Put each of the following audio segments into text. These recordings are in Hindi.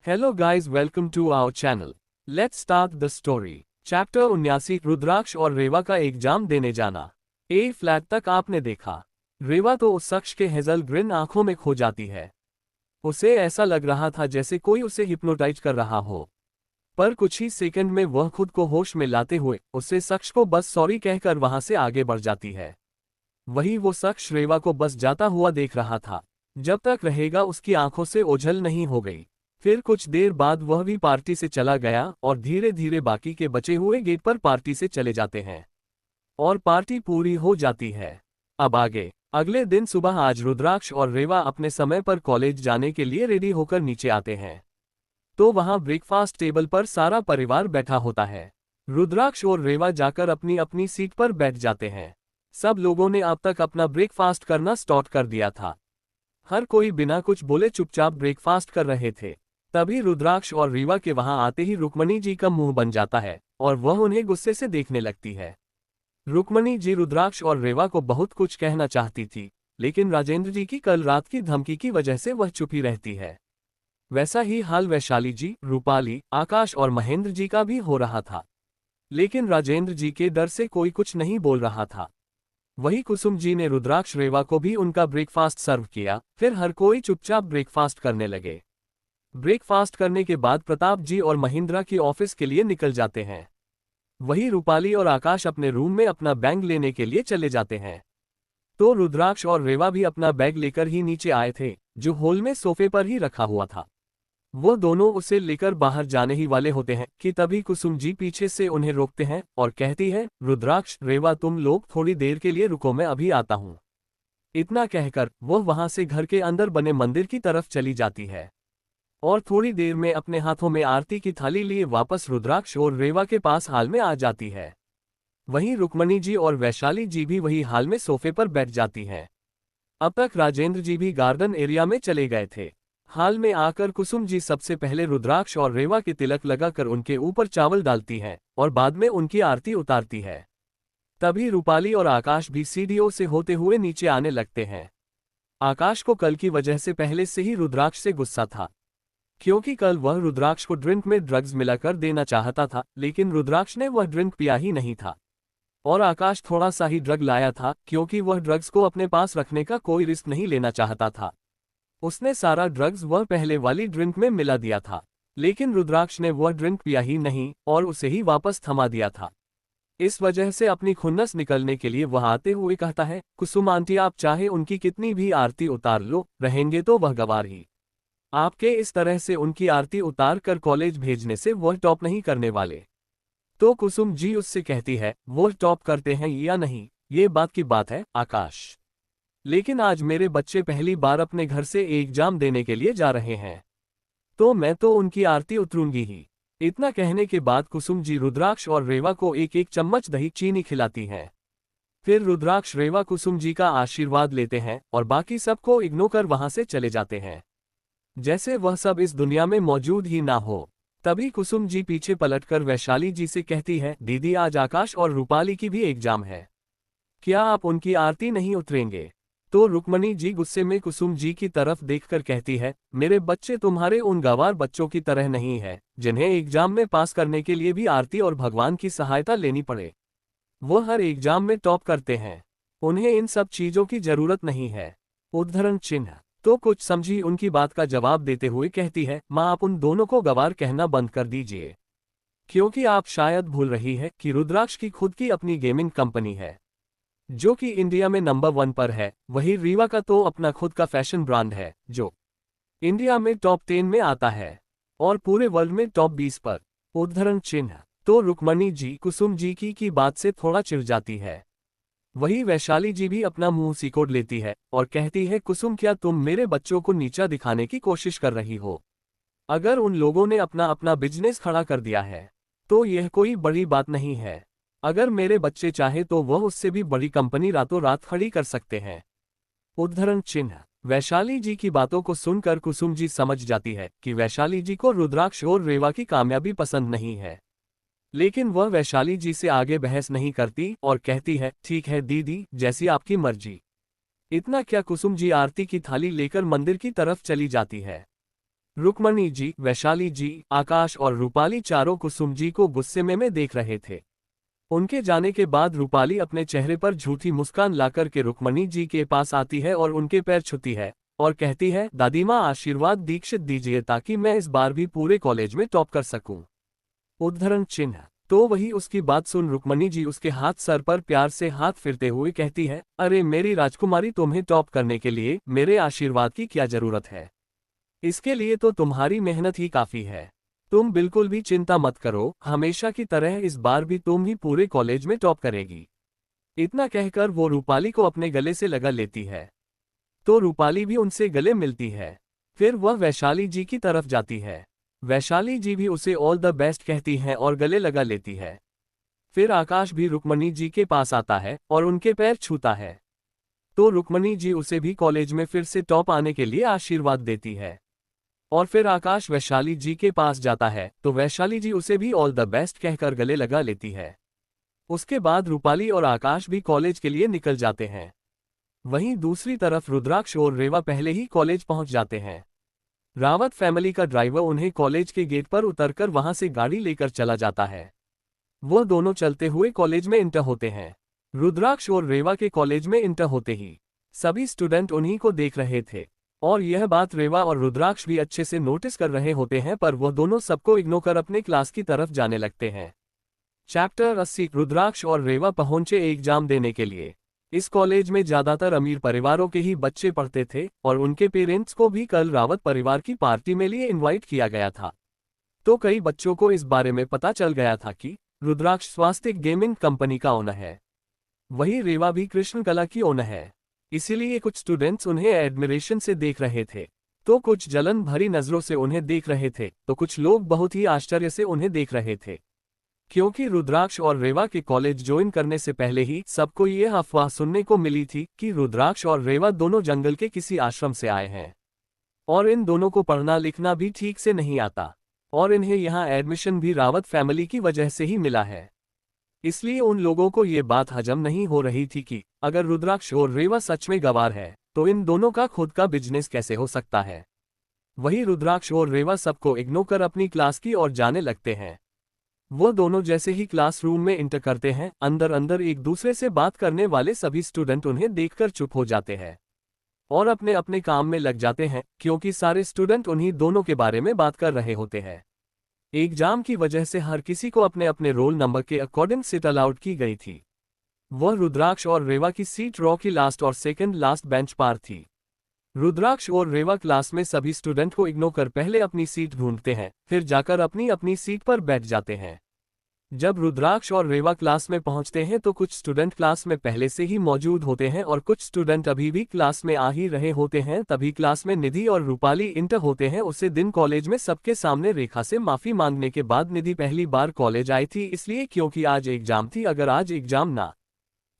Hello guys, welcome to our channel. Let's start the story. Chapter 79, Rudraksh और रेवा का एग्जाम देने जाना। ए फ्लैट तक आपने देखा। रेवा तो उस शख्स के हेजल ग्रीन आंखों में खो जाती है। उसे ऐसा लग रहा था जैसे कोई उसे हिप्नोटाइज कर रहा हो। पर कुछ ही सेकंड में वह खुद को होश में लाते हुए उससे शख्स को बस सॉरी कहकर वहां से आगे बढ़ जाती है। वही वो शख्स रेवा को बस जाता हुआ देख रहा था। जब तक रहेगा उसकी आंखों से ओझल नहीं हो गई। फिर कुछ देर बाद वह भी पार्टी से चला गया और धीरे धीरे बाकी के बचे हुए गेट पर पार्टी से चले जाते हैं और पार्टी पूरी हो जाती है। अब आगे। अगले दिन सुबह आज रुद्राक्ष और रेवा अपने समय पर कॉलेज जाने के लिए रेडी होकर नीचे आते हैं। तो वहां ब्रेकफास्ट टेबल पर सारा परिवार बैठा होता है। रुद्राक्ष और रेवा जाकर अपनी अपनी सीट पर बैठ जाते हैं। सब लोगों ने अब तक अपना ब्रेकफास्ट करना स्टार्ट कर दिया था। हर कोई बिना कुछ बोले चुपचाप ब्रेकफास्ट कर रहे थे। तभी रुद्राक्ष और रीवा के वहां आते ही रुक्मणी जी का मुंह बन जाता है और वह उन्हें गुस्से से देखने लगती है। रुक्मणी जी रुद्राक्ष और रेवा को बहुत कुछ कहना चाहती थी, लेकिन राजेंद्र जी की कल रात की धमकी की वजह से वह चुप ही रहती है। वैसा ही हाल वैशाली जी, रूपाली, आकाश और महेंद्र जी का भी हो रहा था, लेकिन राजेंद्र जी के डर से कोई कुछ नहीं बोल रहा था। वही कुसुम जी ने रुद्राक्ष रेवा को भी उनका ब्रेकफास्ट सर्व किया। फिर हर कोई चुपचाप ब्रेकफास्ट करने लगे। ब्रेकफास्ट करने के बाद प्रताप जी और महिंद्रा की ऑफिस के लिए निकल जाते हैं। वही रूपाली और आकाश अपने रूम में अपना बैग लेने के लिए चले जाते हैं। तो रुद्राक्ष और रेवा भी अपना बैग लेकर ही नीचे आए थे, जो हॉल में सोफे पर ही रखा हुआ था। वो दोनों उसे लेकर बाहर जाने ही वाले होते हैं कि तभी कुसुम जी पीछे से उन्हें रोकते हैं और कहती है, रुद्राक्ष, रेवा, तुम लोग थोड़ी देर के लिए रुको, मैं अभी आता हूँ। इतना कहकर वह वहां से घर के अंदर बने मंदिर की तरफ चली जाती है और थोड़ी देर में अपने हाथों में आरती की थाली लिए वापस रुद्राक्ष और रेवा के पास हाल में आ जाती है। वहीं रुक्मणी जी और वैशाली जी भी वही हाल में सोफे पर बैठ जाती हैं। अब तक राजेंद्र जी भी गार्डन एरिया में चले गए थे। हाल में आकर कुसुम जी सबसे पहले रुद्राक्ष और रेवा के तिलक लगाकर उनके ऊपर चावल डालती हैं और बाद में उनकी आरती उतारती है। तभी रूपाली और आकाश भी सीढ़ियों से होते हुए नीचे आने लगते हैं। आकाश को कल की वजह से पहले से ही रुद्राक्ष से गुस्सा था, क्योंकि कल वह रुद्राक्ष को ड्रिंक में ड्रग्स मिलाकर देना चाहता था, लेकिन रुद्राक्ष ने वह ड्रिंक पिया ही नहीं था और आकाश थोड़ा सा ही ड्रग लाया था, क्योंकि वह ड्रग्स को अपने पास रखने का कोई रिस्क नहीं लेना चाहता था। उसने सारा ड्रग्स वह पहले वाली ड्रिंक में मिला दिया था, लेकिन रुद्राक्ष ने वह ड्रिंक पिया ही नहीं और उसे ही वापस थमा दिया था। इस वजह से अपनी खुन्नस निकलने के लिए वह आते हुए कहता है, कुसुम आंटी, आप चाहे उनकी कितनी भी आरती उतार लो, रहेंगे तो वह गवार ही। आपके इस तरह से उनकी आरती उतार कर कॉलेज भेजने से वह टॉप नहीं करने वाले। तो कुसुम जी उससे कहती है, वो टॉप करते हैं या नहीं, ये बात की बात है आकाश, लेकिन आज मेरे बच्चे पहली बार अपने घर से एग्जाम देने के लिए जा रहे हैं, तो मैं तो उनकी आरती उतरूंगी ही। इतना कहने के बाद कुसुम जी रुद्राक्ष और रेवा को एक एक चम्मच दही चीनी खिलाती हैं। फिर रुद्राक्ष रेवा कुसुम जी का आशीर्वाद लेते हैं और बाकी सबको इग्नोर कर वहां से चले जाते हैं, जैसे वह सब इस दुनिया में मौजूद ही ना हो। तभी कुसुम जी पीछे पलटकर वैशाली जी से कहती है, दीदी, आज आकाश और रूपाली की भी एग्जाम है, क्या आप उनकी आरती नहीं उतरेंगे? तो रुक्मणी जी गुस्से में कुसुम जी की तरफ देखकर कहती है, मेरे बच्चे तुम्हारे उन गंवार बच्चों की तरह नहीं है जिन्हें एग्जाम में पास करने के लिए भी आरती और भगवान की सहायता लेनी पड़े। वो हर एग्जाम में टॉप करते हैं, उन्हें इन सब चीजों की जरूरत नहीं है। उद्धरण चिन्ह। तो कुछ समझी उनकी बात का जवाब देते हुए कहती है, माँ, आप उन दोनों को गवार कहना बंद कर दीजिए, क्योंकि आप शायद भूल रही है कि रुद्राक्ष की खुद की अपनी गेमिंग कंपनी है, जो कि इंडिया में नंबर 1 पर है। वही रीवा का तो अपना खुद का फैशन ब्रांड है, जो इंडिया में टॉप 10 में आता है और पूरे वर्ल्ड में टॉप 20 पर। उद्धरण चिन्ह। तो रुक्मणी जी कुसुम जी की बात से थोड़ा चिढ़ जाती है। वही वैशाली जी भी अपना मुंह सिकोड़ लेती है और कहती है, कुसुम, क्या तुम मेरे बच्चों को नीचा दिखाने की कोशिश कर रही हो? अगर उन लोगों ने अपना अपना बिजनेस खड़ा कर दिया है तो यह कोई बड़ी बात नहीं है। अगर मेरे बच्चे चाहे तो वह उससे भी बड़ी कंपनी रातों रात खड़ी कर सकते हैं। उद्धरण चिन्ह। वैशाली जी की बातों को सुनकर कुसुम जी समझ जाती है कि वैशाली जी को रुद्राक्ष और रेवा की कामयाबी पसंद नहीं है, लेकिन वह वैशाली जी से आगे बहस नहीं करती और कहती है, ठीक है दीदी, जैसी आपकी मर्जी। इतना क्या, कुसुम जी आरती की थाली लेकर मंदिर की तरफ चली जाती है। रुक्मणी जी, वैशाली जी, आकाश और रूपाली चारों कुसुम जी को गुस्से में देख रहे थे। उनके जाने के बाद रूपाली अपने चेहरे पर झूठी मुस्कान लाकर के रुक्मणी जी के पास आती है और उनके पैर छूती है और कहती है, दादी माँ आशीर्वाद दीक्षित दीजिए ताकि मैं इस बार भी पूरे कॉलेज में टॉप कर सकूं। उद्धरण चिन्ह। तो वही उसकी बात सुन रुक्मणी जी उसके हाथ सर पर प्यार से हाथ फिरते हुए कहती है, अरे मेरी राजकुमारी, तुम्हें टॉप करने के लिए मेरे आशीर्वाद की क्या जरूरत है। इसके लिए तो तुम्हारी मेहनत ही काफी है। तुम बिल्कुल भी चिंता मत करो, हमेशा की तरह इस बार भी तुम ही पूरे कॉलेज में टॉप करेगी। इतना कहकर वो रूपाली को अपने गले से लगा लेती है। तो रूपाली भी उनसे गले मिलती है। फिर वह वैशाली जी की तरफ जाती है। वैशाली जी भी उसे ऑल द बेस्ट कहती हैं और गले लगा लेती है। फिर आकाश भी रुक्मणी जी के पास आता है और उनके पैर छूता है। तो रुक्मणी जी उसे भी कॉलेज में फिर से टॉप आने के लिए आशीर्वाद देती है। और फिर आकाश वैशाली जी के पास जाता है तो वैशाली जी उसे भी ऑल द बेस्ट कहकर गले लगा लेती है। उसके बाद रूपाली और आकाश भी कॉलेज के लिए निकल जाते हैं। वहीं दूसरी तरफ रुद्राक्ष और रेवा पहले ही कॉलेज पहुंच जाते हैं। रावत फैमिली का ड्राइवर उन्हें कॉलेज के गेट पर उतरकर वहां से गाड़ी लेकर चला जाता है। वो दोनों चलते हुए कॉलेज में इंटर होते हैं। रुद्राक्ष और रेवा के कॉलेज में इंटर होते ही सभी स्टूडेंट उन्हीं को देख रहे थे और यह बात रेवा और रुद्राक्ष भी अच्छे से नोटिस कर रहे होते हैं, पर वह दोनों सबको इग्नोर कर अपने क्लास की तरफ जाने लगते हैं। चैप्टर 80। रुद्राक्ष और रेवा पहुंचे एग्जाम देने के लिए। इस कॉलेज में ज्यादातर अमीर परिवारों के ही बच्चे पढ़ते थे और उनके पेरेंट्स को भी कल रावत परिवार की पार्टी में लिए इनवाइट किया गया था। तो कई बच्चों को इस बारे में पता चल गया था कि रुद्राक्ष स्वास्तिक गेमिंग कंपनी का ओनर है, वही रेवा भी कृष्ण कला की ओनर है। इसीलिए कुछ स्टूडेंट्स उन्हें एडमिरेशन से देख रहे थे, तो कुछ जलन भरी नजरों से उन्हें देख रहे थे, तो कुछ लोग बहुत ही आश्चर्य से उन्हें देख रहे थे, क्योंकि रुद्राक्ष और रेवा के कॉलेज ज्वाइन करने से पहले ही सबको ये अफवाह सुनने को मिली थी कि रुद्राक्ष और रेवा दोनों जंगल के किसी आश्रम से आए हैं और इन दोनों को पढ़ना लिखना भी ठीक से नहीं आता और इन्हें यहाँ एडमिशन भी रावत फैमिली की वजह से ही मिला है। इसलिए उन लोगों को ये बात हजम नहीं हो रही थी कि अगर रुद्राक्ष और रेवा सच में गवार है तो इन दोनों का खुद का बिजनेस कैसे हो सकता है। वही रुद्राक्ष और रेवा सबको इग्नोर कर अपनी क्लास की ओर जाने लगते हैं। वो दोनों जैसे ही क्लासरूम में इंटर करते हैं, अंदर अंदर एक दूसरे से बात करने वाले सभी स्टूडेंट उन्हें देखकर चुप हो जाते हैं और अपने अपने काम में लग जाते हैं, क्योंकि सारे स्टूडेंट उन्हीं दोनों के बारे में बात कर रहे होते हैं। एग्जाम की वजह से हर किसी को अपने अपने रोल नंबर के अकॉर्डिंग सीट अलाउड की गई थी। वह रुद्राक्ष और रेवा की सीट रॉ की लास्ट और सेकंड लास्ट बेंच पर थी। रुद्राक्ष और रेवा क्लास में सभी स्टूडेंट को इग्नोर कर पहले अपनी सीट ढूंढते हैं, फिर जाकर अपनी अपनी सीट पर बैठ जाते हैं। जब रुद्राक्ष और रेवा क्लास में पहुंचते हैं तो कुछ स्टूडेंट क्लास में पहले से ही मौजूद होते हैं और कुछ स्टूडेंट अभी भी क्लास में आ ही रहे होते हैं। तभी क्लास में निधि और रूपाली इंटर होते हैं। उसी दिन कॉलेज में सबके सामने रेखा से माफी मांगने के बाद निधि पहली बार कॉलेज आई थी, इसलिए क्योंकि आज एग्जाम थी। अगर आज एग्जाम ना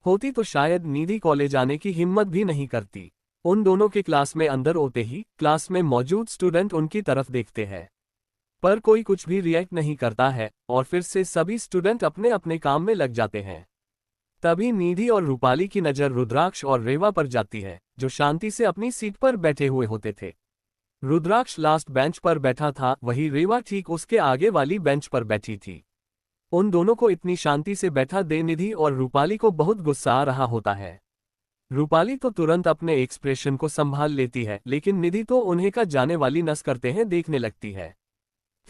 होती तो शायद निधि कॉलेज आने की हिम्मत भी नहीं करती। उन दोनों के क्लास में अंदर होते ही क्लास में मौजूद स्टूडेंट उनकी तरफ देखते हैं, पर कोई कुछ भी रिएक्ट नहीं करता है और फिर से सभी स्टूडेंट अपने अपने काम में लग जाते हैं। तभी निधि और रूपाली की नज़र रुद्राक्ष और रेवा पर जाती है, जो शांति से अपनी सीट पर बैठे हुए होते थे। रुद्राक्ष लास्ट बेंच पर बैठा था, वही रेवा ठीक उसके आगे वाली बेंच पर बैठी थी। उन दोनों को इतनी शांति से बैठा दे निधि और रूपाली को बहुत गुस्सा आ रहा होता है। रूपाली तो तुरंत अपने एक्सप्रेशन को संभाल लेती है, लेकिन निधि तो उन्हें का जाने वाली नस करते हैं देखने लगती है।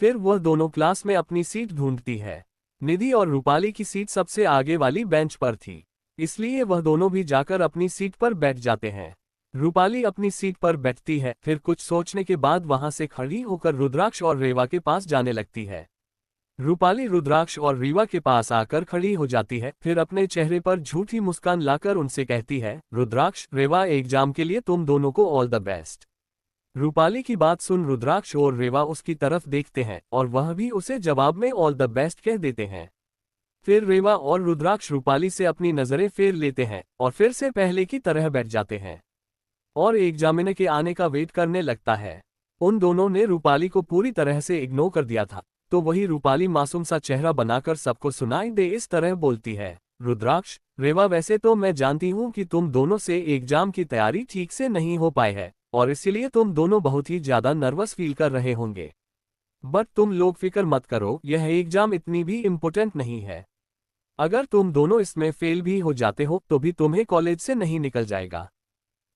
फिर वह दोनों क्लास में अपनी सीट ढूंढती है। निधि और रूपाली की सीट सबसे आगे वाली बेंच पर थी, इसलिए वह दोनों भी जाकर अपनी सीट पर बैठ जाते हैं। रूपाली अपनी सीट पर बैठती है, फिर कुछ सोचने के बाद वहां से खड़ी होकर रुद्राक्ष और रेवा के पास जाने लगती है। रूपाली रुद्राक्ष और रेवा के पास आकर खड़ी हो जाती है, फिर अपने चेहरे पर झूठी मुस्कान लाकर उनसे कहती है, रुद्राक्ष रेवा, एग्जाम के लिए तुम दोनों को ऑल द बेस्ट। रूपाली की बात सुन रुद्राक्ष और रेवा उसकी तरफ देखते हैं और वह भी उसे जवाब में ऑल द बेस्ट कह देते हैं। फिर रेवा और रुद्राक्ष रूपाली से अपनी नजरें फेर लेते हैं और फिर से पहले की तरह बैठ जाते हैं और एग्जामिनर के आने का वेट करने लगता है। उन दोनों ने रूपाली को पूरी तरह से इग्नोर कर दिया था, तो वही रूपाली मासूम सा चेहरा बनाकर सबको सुनाई दे इस तरह बोलती है, रुद्राक्ष रेवा, वैसे तो मैं जानती हूँ कि तुम दोनों से एग्जाम की तैयारी ठीक से नहीं हो पाई है और इसीलिए तुम दोनों बहुत ही ज्यादा नर्वस फील कर रहे होंगे। बट तुम लोग फिक्र मत करो, यह एग्जाम इतनी भी इम्पोर्टेंट नहीं है। अगर तुम दोनों इसमें फेल भी हो जाते हो तो भी तुम्हें कॉलेज से नहीं निकल जाएगा।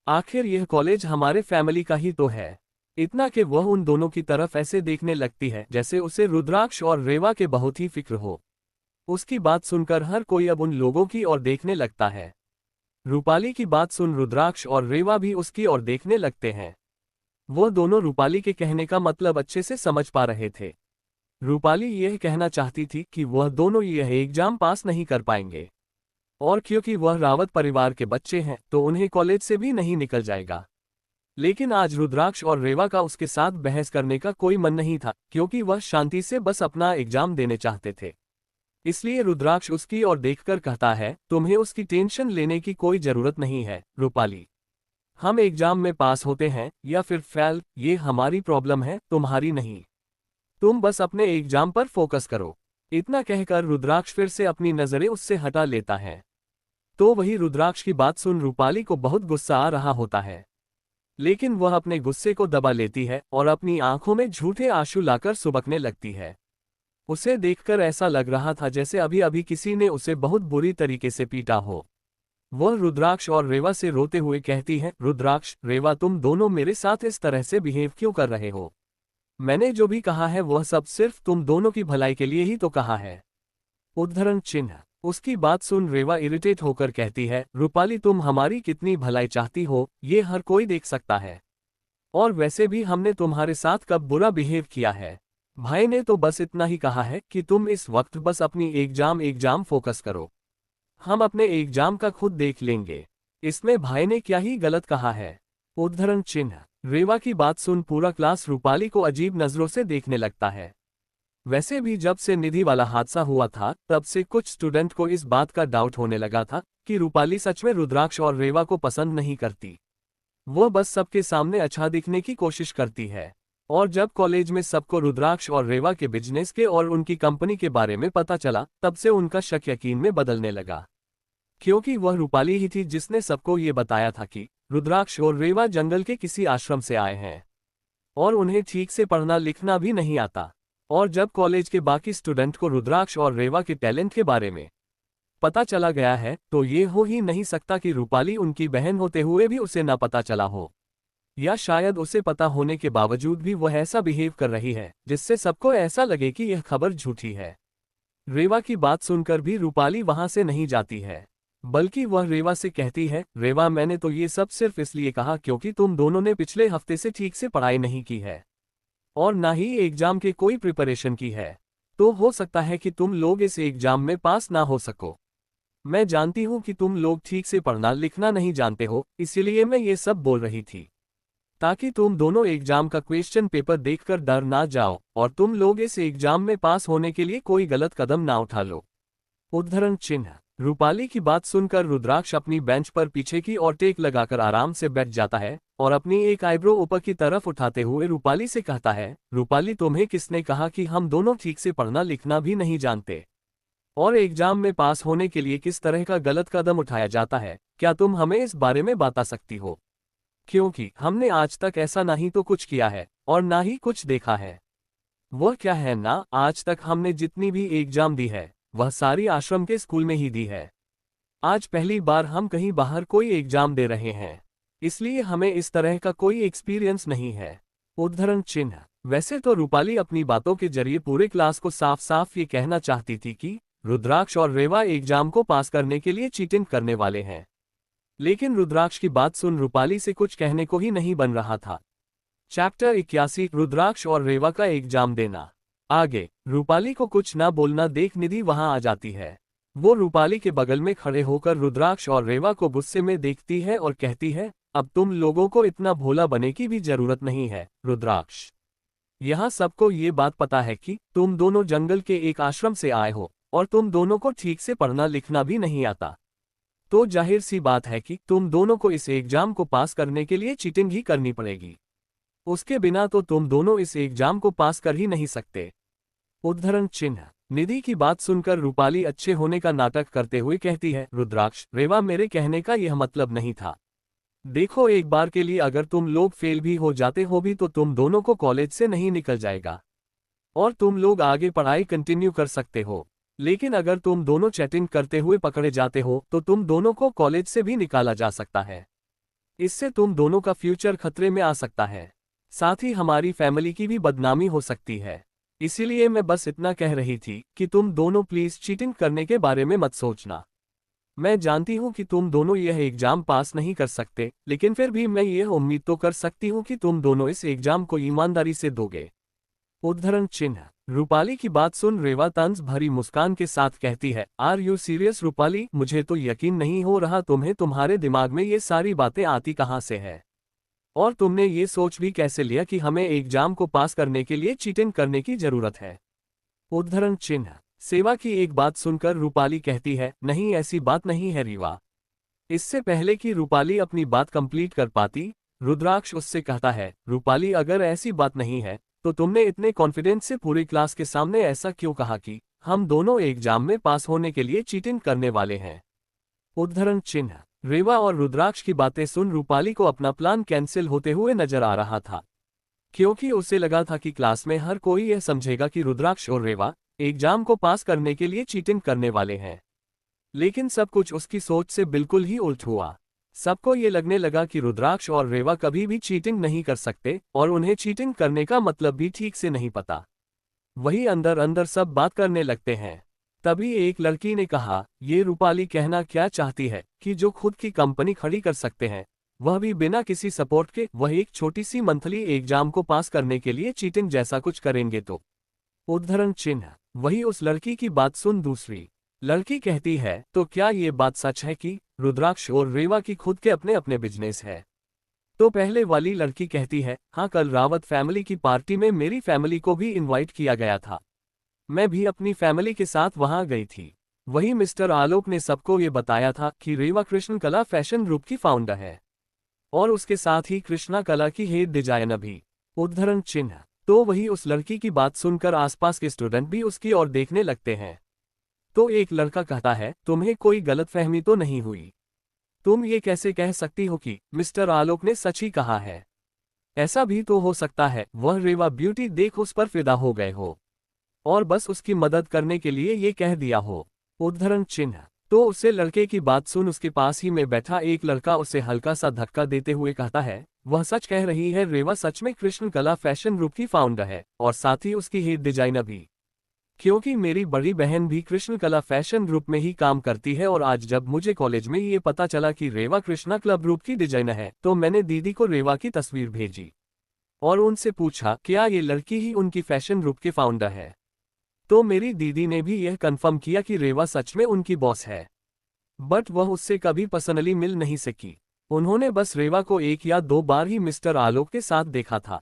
आखिर यह कॉलेज हमारे फैमिली का ही तो है। इतना कि वह उन दोनों की तरफ ऐसे देखने लगती है जैसे उसे रुद्राक्ष और रेवा के बहुत ही फिक्र हो। उसकी बात सुनकर हर कोई अब उन लोगों की ओर देखने लगता है। रूपाली की बात सुन रुद्राक्ष और रेवा भी उसकी ओर देखने लगते हैं। वो दोनों रूपाली के कहने का मतलब अच्छे से समझ पा रहे थे। रूपाली यह कहना चाहती थी कि वह दोनों यह एग्जाम पास नहीं कर पाएंगे, और क्योंकि वह रावत परिवार के बच्चे हैं तो उन्हें कॉलेज से भी नहीं निकल जाएगा। लेकिन आज रुद्राक्ष और रेवा का उसके साथ बहस करने का कोई मन नहीं था, क्योंकि वह शांति से बस अपना एग्जाम देने चाहते थे। इसलिए रुद्राक्ष उसकी ओर देखकर कहता है, तुम्हें उसकी टेंशन लेने की कोई जरूरत नहीं है रूपाली। हम एग्जाम में पास होते हैं या फिर फेल, ये हमारी प्रॉब्लम है, तुम्हारी नहीं। तुम बस अपने एग्जाम पर फोकस करो। इतना कहकर रुद्राक्ष फिर से अपनी नजरें उससे हटा लेता है। तो वही रुद्राक्ष की बात सुन रूपाली को बहुत गुस्सा आ रहा होता है, लेकिन वह अपने गुस्से को दबा लेती है और अपनी आंखों में झूठे आंसू लाकर सुबकने लगती है। उसे देखकर ऐसा लग रहा था जैसे अभी अभी किसी ने उसे बहुत बुरी तरीके से पीटा हो। वह रुद्राक्ष और रेवा से रोते हुए कहती है, रुद्राक्ष, रेवा, तुम दोनों मेरे साथ इस तरह से बिहेव क्यों कर रहे हो? मैंने जो भी कहा है वह सब सिर्फ तुम दोनों की भलाई के लिए ही तो कहा है। उद्धरण चिन्ह। उसकी बात सुन रेवा इरिटेट होकर कहती है, रूपाली, तुम हमारी कितनी भलाई चाहती हो ये हर कोई देख सकता है। और वैसे भी हमने तुम्हारे साथ कब बुरा बिहेव किया है? भाई ने तो बस इतना ही कहा है कि तुम इस वक्त बस अपनी एग्जाम फोकस करो। हम अपने एग्जाम का खुद देख लेंगे। इसमें भाई ने क्या ही गलत कहा है? उद्धरण चिन्ह। रेवा की बात सुन पूरा क्लास रूपाली को अजीब नजरों से देखने लगता है। वैसे भी जब से निधि वाला हादसा हुआ था तब से कुछ स्टूडेंट को इस बात का डाउट होने लगा था कि रूपाली सच में रुद्राक्ष और रेवा को पसंद नहीं करती। वह बस सबके सामने अच्छा दिखने की कोशिश करती है। और जब कॉलेज में सबको रुद्राक्ष और रेवा के बिजनेस के और उनकी कंपनी के बारे में पता चला तब से उनका शक यकीन में बदलने लगा, क्योंकि वह रूपाली ही थी जिसने सबको ये बताया था कि रुद्राक्ष और रेवा जंगल के किसी आश्रम से आए हैं और उन्हें ठीक से पढ़ना लिखना भी नहीं आता। और जब कॉलेज के बाकी स्टूडेंट को रुद्राक्ष और रेवा के टैलेंट के बारे में पता चला गया है तो ये हो ही नहीं सकता कि रूपाली उनकी बहन होते हुए भी उसे ना पता चला हो, या शायद उसे पता होने के बावजूद भी वह ऐसा बिहेव कर रही है जिससे सबको ऐसा लगे कि यह खबर झूठी है। रेवा की बात सुनकर भी रूपाली वहां से नहीं जाती है, बल्कि वह रेवा से कहती है, रेवा, मैंने तो ये सब सिर्फ इसलिए कहा क्योंकि तुम दोनों ने पिछले हफ्ते से ठीक से पढ़ाई नहीं की है और ना ही एग्जाम की कोई प्रिपरेशन की है, तो हो सकता है कि तुम लोग इस एग्जाम में पास ना हो सको। मैं जानती हूं कि तुम लोग ठीक से पढ़ना लिखना नहीं जानते हो, इसीलिए मैं ये सब बोल रही थी ताकि तुम दोनों एग्जाम का क्वेश्चन पेपर देखकर डर ना जाओ और तुम लोग इस एग्जाम में पास होने के लिए कोई गलत कदम ना उठा लो। उद्धरण चिन्ह। रूपाली की बात सुनकर रुद्राक्ष अपनी बेंच पर पीछे की ओर टेक लगाकर आराम से बैठ जाता है और अपनी एक आईब्रो ऊपर की तरफ उठाते हुए रूपाली से कहता है, रूपाली, तुम्हें किसने कहा कि हम दोनों ठीक से पढ़ना लिखना भी नहीं जानते और एग्जाम में पास होने के लिए किस तरह का गलत कदम उठाया जाता है? क्या तुम हमें इस बारे में बता सकती हो? क्योंकि हमने आज तक ऐसा ना ही तो कुछ किया है और ना ही कुछ देखा है। वह क्या है ना, आज तक हमने जितनी भी एग्जाम दी है वह सारी आश्रम के स्कूल में ही दी है। आज पहली बार हम कहीं बाहर कोई एग्जाम दे रहे हैं, इसलिए हमें इस तरह का कोई एक्सपीरियंस नहीं है। उद्धरण चिन्ह। वैसे तो रूपाली अपनी बातों के जरिए पूरे क्लास को साफ साफ ये कहना चाहती थी कि रुद्राक्ष और रेवा एग्जाम को पास करने के लिए चीटिंग करने वाले हैं, लेकिन रुद्राक्ष की बात सुन रूपाली से कुछ कहने को ही नहीं बन रहा था। चैप्टर 81, रुद्राक्ष और रेवा का एग्जाम देना। आगे रूपाली को कुछ ना बोलना देख निधि वहां आ जाती है। वो रूपाली के बगल में खड़े होकर रुद्राक्ष और रेवा को गुस्से में देखती है और कहती है, अब तुम लोगों को इतना भोला बनने की भी जरूरत नहीं है रुद्राक्ष। यहाँ सबको ये बात पता है कि तुम दोनों जंगल के एक आश्रम से आए हो और तुम दोनों को ठीक से पढ़ना लिखना भी नहीं आता, तो जाहिर सी बात है कि तुम दोनों को इस एग्जाम को पास करने के लिए चीटिंग ही करनी पड़ेगी। उसके बिना तो तुम दोनों इस एग्जाम को पास कर ही नहीं सकते। उद्धरण चिन्ह। निधि की बात सुनकर रूपाली अच्छे होने का नाटक करते हुए कहती है, रुद्राक्ष, रेवा, मेरे कहने का यह मतलब नहीं था। देखो, एक बार के लिए अगर तुम लोग फेल भी हो जाते हो भी तो तुम दोनों को कॉलेज से नहीं निकल जाएगा और तुम लोग आगे पढ़ाई कंटिन्यू कर सकते हो। लेकिन अगर तुम दोनों चैटिंग करते हुए पकड़े जाते हो तो तुम दोनों को कॉलेज से भी निकाला जा सकता है। इससे तुम दोनों का फ्यूचर खतरे में आ सकता है। साथ ही हमारी फैमिली की भी बदनामी हो सकती है। इसीलिए मैं बस इतना कह रही थी कि तुम दोनों प्लीज चीटिंग करने के बारे में मत सोचना। मैं जानती हूँ कि तुम दोनों यह एग्जाम पास नहीं कर सकते, लेकिन फिर भी मैं यह उम्मीद तो कर सकती हूँ कि तुम दोनों इस एग्जाम को ईमानदारी से दोगे। उद्धरण चिन्ह। रूपाली की बात सुन रेवा तंज भरी मुस्कान के साथ कहती है, आर यू सीरियस रूपाली? मुझे तो यकीन नहीं हो रहा तुम्हें तुम्हारे दिमाग में ये सारी बातें आती कहाँ से है। और तुमने ये सोच भी कैसे लिया कि हमें एग्जाम को पास करने के लिए चीटिंग करने की जरूरत है। उद्धरण चिन्ह। सेवा की एक बात सुनकर रूपाली कहती है, नहीं ऐसी बात नहीं है रीवा। इससे पहले कि रूपाली अपनी बात कंप्लीट कर पाती, रुद्राक्ष उससे कहता है, रूपाली अगर ऐसी बात नहीं है तो तुमने इतने कॉन्फिडेंस से पूरी क्लास के सामने ऐसा क्यों कहा कि हम दोनों एग्जाम में पास होने के लिए चीटिंग करने वाले हैं। उद्धरण चिन्ह। रेवा और रुद्राक्ष की बातें सुन रूपाली को अपना प्लान कैंसिल होते हुए नजर आ रहा था, क्योंकि उसे लगा था कि क्लास में हर कोई यह समझेगा कि रुद्राक्ष और रेवा एग्जाम को पास करने के लिए चीटिंग करने वाले हैं। लेकिन सब कुछ उसकी सोच से बिल्कुल ही उल्ट हुआ। सबको ये लगने लगा कि रुद्राक्ष और रेवा कभी भी चीटिंग नहीं कर सकते और उन्हें चीटिंग करने का मतलब भी ठीक से नहीं पता। वही अंदर अंदर सब बात करने लगते हैं। तभी एक लड़की ने कहा, ये रूपाली कहना क्या चाहती है कि जो खुद की कंपनी खड़ी कर सकते हैं, वह भी बिना किसी सपोर्ट के, वह एक छोटी सी मंथली एग्जाम को पास करने के लिए चीटिंग जैसा कुछ करेंगे तो। उद्धरण चिन्ह। वही उस लड़की की बात सुन दूसरी लड़की कहती है, तो क्या ये बात सच है कि रुद्राक्ष और रेवा की खुद के अपने अपने बिजनेस है? तो पहले वाली लड़की कहती है, हाँ, कल रावत फैमिली की पार्टी में मेरी फैमिली को भी इनवाइट किया गया था। मैं भी अपनी फैमिली के साथ वहां गई थी। वही मिस्टर आलोक ने सबको ये बताया था कि रेवा कृष्ण कला फैशन ग्रुप की फाउंडर है और उसके साथ ही कृष्णा कला की हेड डिजाइनर भी। उद्धरण चिन्ह। तो वही उस लड़की की बात सुनकर आसपास के स्टूडेंट भी उसकी ओर देखने लगते हैं। तो एक लड़का कहता है, तुम्हें कोई गलतफहमी तो नहीं हुई? तुम ये कैसे कह सकती हो कि मिस्टर आलोक ने सच ही कहा है? ऐसा भी तो हो सकता है वह रेवा ब्यूटी देख उस पर फिदा हो गए हो और बस उसकी मदद करने के लिए ये कह दिया हो। उद्धरण चिन्ह। तो उसे लड़के की बात सुन उसके पास ही में बैठा एक लड़का उसे हल्का सा धक्का देते हुए कहता है, वह सच कह रही है, रेवा सच में कृष्ण कला फैशन ग्रुप की फाउंडर है और साथ ही उसकी हेड डिजाइनर भी। क्योंकि मेरी बड़ी बहन भी कृष्ण कला फैशन ग्रुप में ही काम करती है और आज जब मुझे कॉलेज में ये पता चला कि रेवा कृष्णा क्लब ग्रुप की डिजाइनर है तो मैंने दीदी को रेवा की तस्वीर भेजी और उनसे पूछा क्या ये लड़की ही उनकी फैशन ग्रुप के फाउंडर है। तो मेरी दीदी ने भी यह कंफर्म किया कि रेवा सच में उनकी बॉस है, बट वह उससे कभी पर्सनली मिल नहीं सकी। उन्होंने बस रेवा को 1 या 2 बार ही मिस्टर आलोक के साथ देखा था।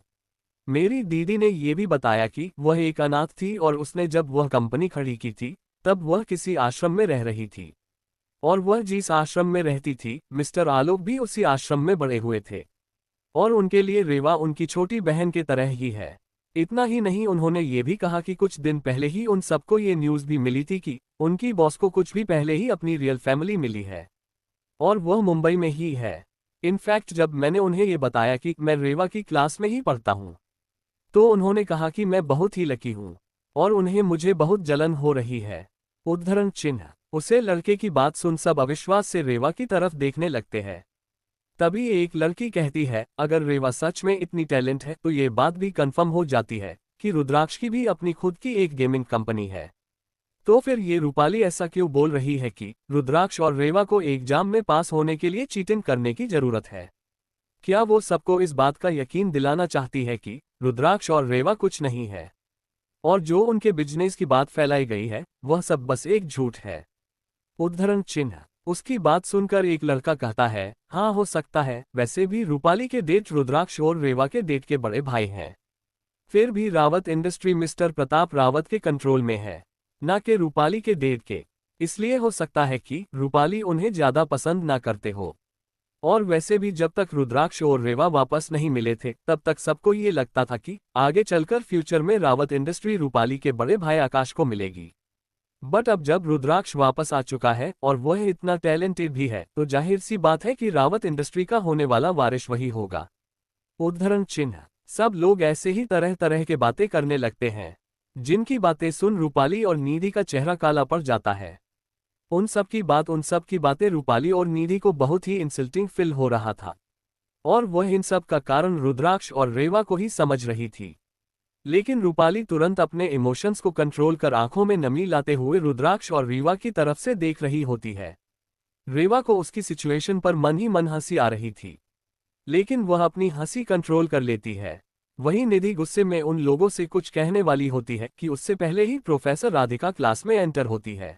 मेरी दीदी ने यह भी बताया कि वह एक अनाथ थी और उसने जब वह कंपनी खड़ी की थी तब वह किसी आश्रम में रह रही थी और वह जिस आश्रम में रहती थी मिस्टर आलोक भी उसी आश्रम में बड़े हुए थे और उनके लिए रेवा उनकी छोटी बहन के तरह ही है। इतना ही नहीं, उन्होंने ये भी कहा कि कुछ दिन पहले ही उन सबको ये न्यूज़ भी मिली थी कि उनकी बॉस को कुछ भी पहले ही अपनी रियल फैमिली मिली है और वह मुंबई में ही है। इनफैक्ट जब मैंने उन्हें ये बताया कि मैं रेवा की क्लास में ही पढ़ता हूँ तो उन्होंने कहा कि मैं बहुत ही लकी हूँ और उन्हें मुझे बहुत जलन हो रही है। उद्धरण चिन्ह। उसे लड़के की बात सुन सब अविश्वास से रेवा की तरफ देखने लगते हैं। तभी एक लड़की कहती है, अगर रेवा सच में इतनी टैलेंट है तो ये बात भी कंफर्म हो जाती है कि रुद्राक्ष की भी अपनी खुद की एक गेमिंग कंपनी है। तो फिर ये रूपाली ऐसा क्यों बोल रही है कि रुद्राक्ष और रेवा को एग्जाम में पास होने के लिए चीटिंग करने की जरूरत है? क्या वो सबको इस बात का यकीन दिलाना चाहती है कि रुद्राक्ष और रेवा कुछ नहीं है और जो उनके बिजनेस की बात फैलाई गई है वह सब बस एक झूठ है? उद्धरण चिन्ह। उसकी बात सुनकर एक लड़का कहता है, हाँ हो सकता है, वैसे भी रूपाली के डेट रुद्राक्ष और रेवा के डेट के बड़े भाई हैं। फिर भी रावत इंडस्ट्री मिस्टर प्रताप रावत के कंट्रोल में है, न कि रूपाली के डेट के। इसलिए हो सकता है कि रूपाली उन्हें ज्यादा पसंद ना करते हो। और वैसे भी जब तक रुद्राक्ष और रेवा वापस नहीं मिले थे तब तक सबको ये लगता था कि आगे चलकर फ्यूचर में रावत इंडस्ट्री रूपाली के बड़े भाई आकाश को मिलेगी। बट अब जब रुद्राक्ष वापस आ चुका है और वह इतना टैलेंटेड भी है तो जाहिर सी बात है कि रावत इंडस्ट्री का होने वाला वारिस वही होगा। उद्धरण चिन्ह। सब लोग ऐसे ही तरह तरह के बातें करने लगते हैं, जिनकी बातें सुन रूपाली और निधि का चेहरा काला पड़ जाता है। उन सब की बातें रूपाली और निधि को बहुत ही इंसल्टिंग फील हो रहा था, और वह इन सब का कारण रुद्राक्ष और रेवा को ही समझ रही थी। लेकिन रूपाली तुरंत अपने इमोशंस को कंट्रोल कर आंखों में नमी लाते हुए रुद्राक्ष और रेवा की तरफ से देख रही होती है। रेवा को उसकी सिचुएशन पर मन ही मन हंसी आ रही थी, लेकिन वह अपनी हंसी कंट्रोल कर लेती है। वहीं निधि गुस्से में उन लोगों से कुछ कहने वाली होती है कि उससे पहले ही प्रोफेसर राधिका क्लास में एंटर होती है।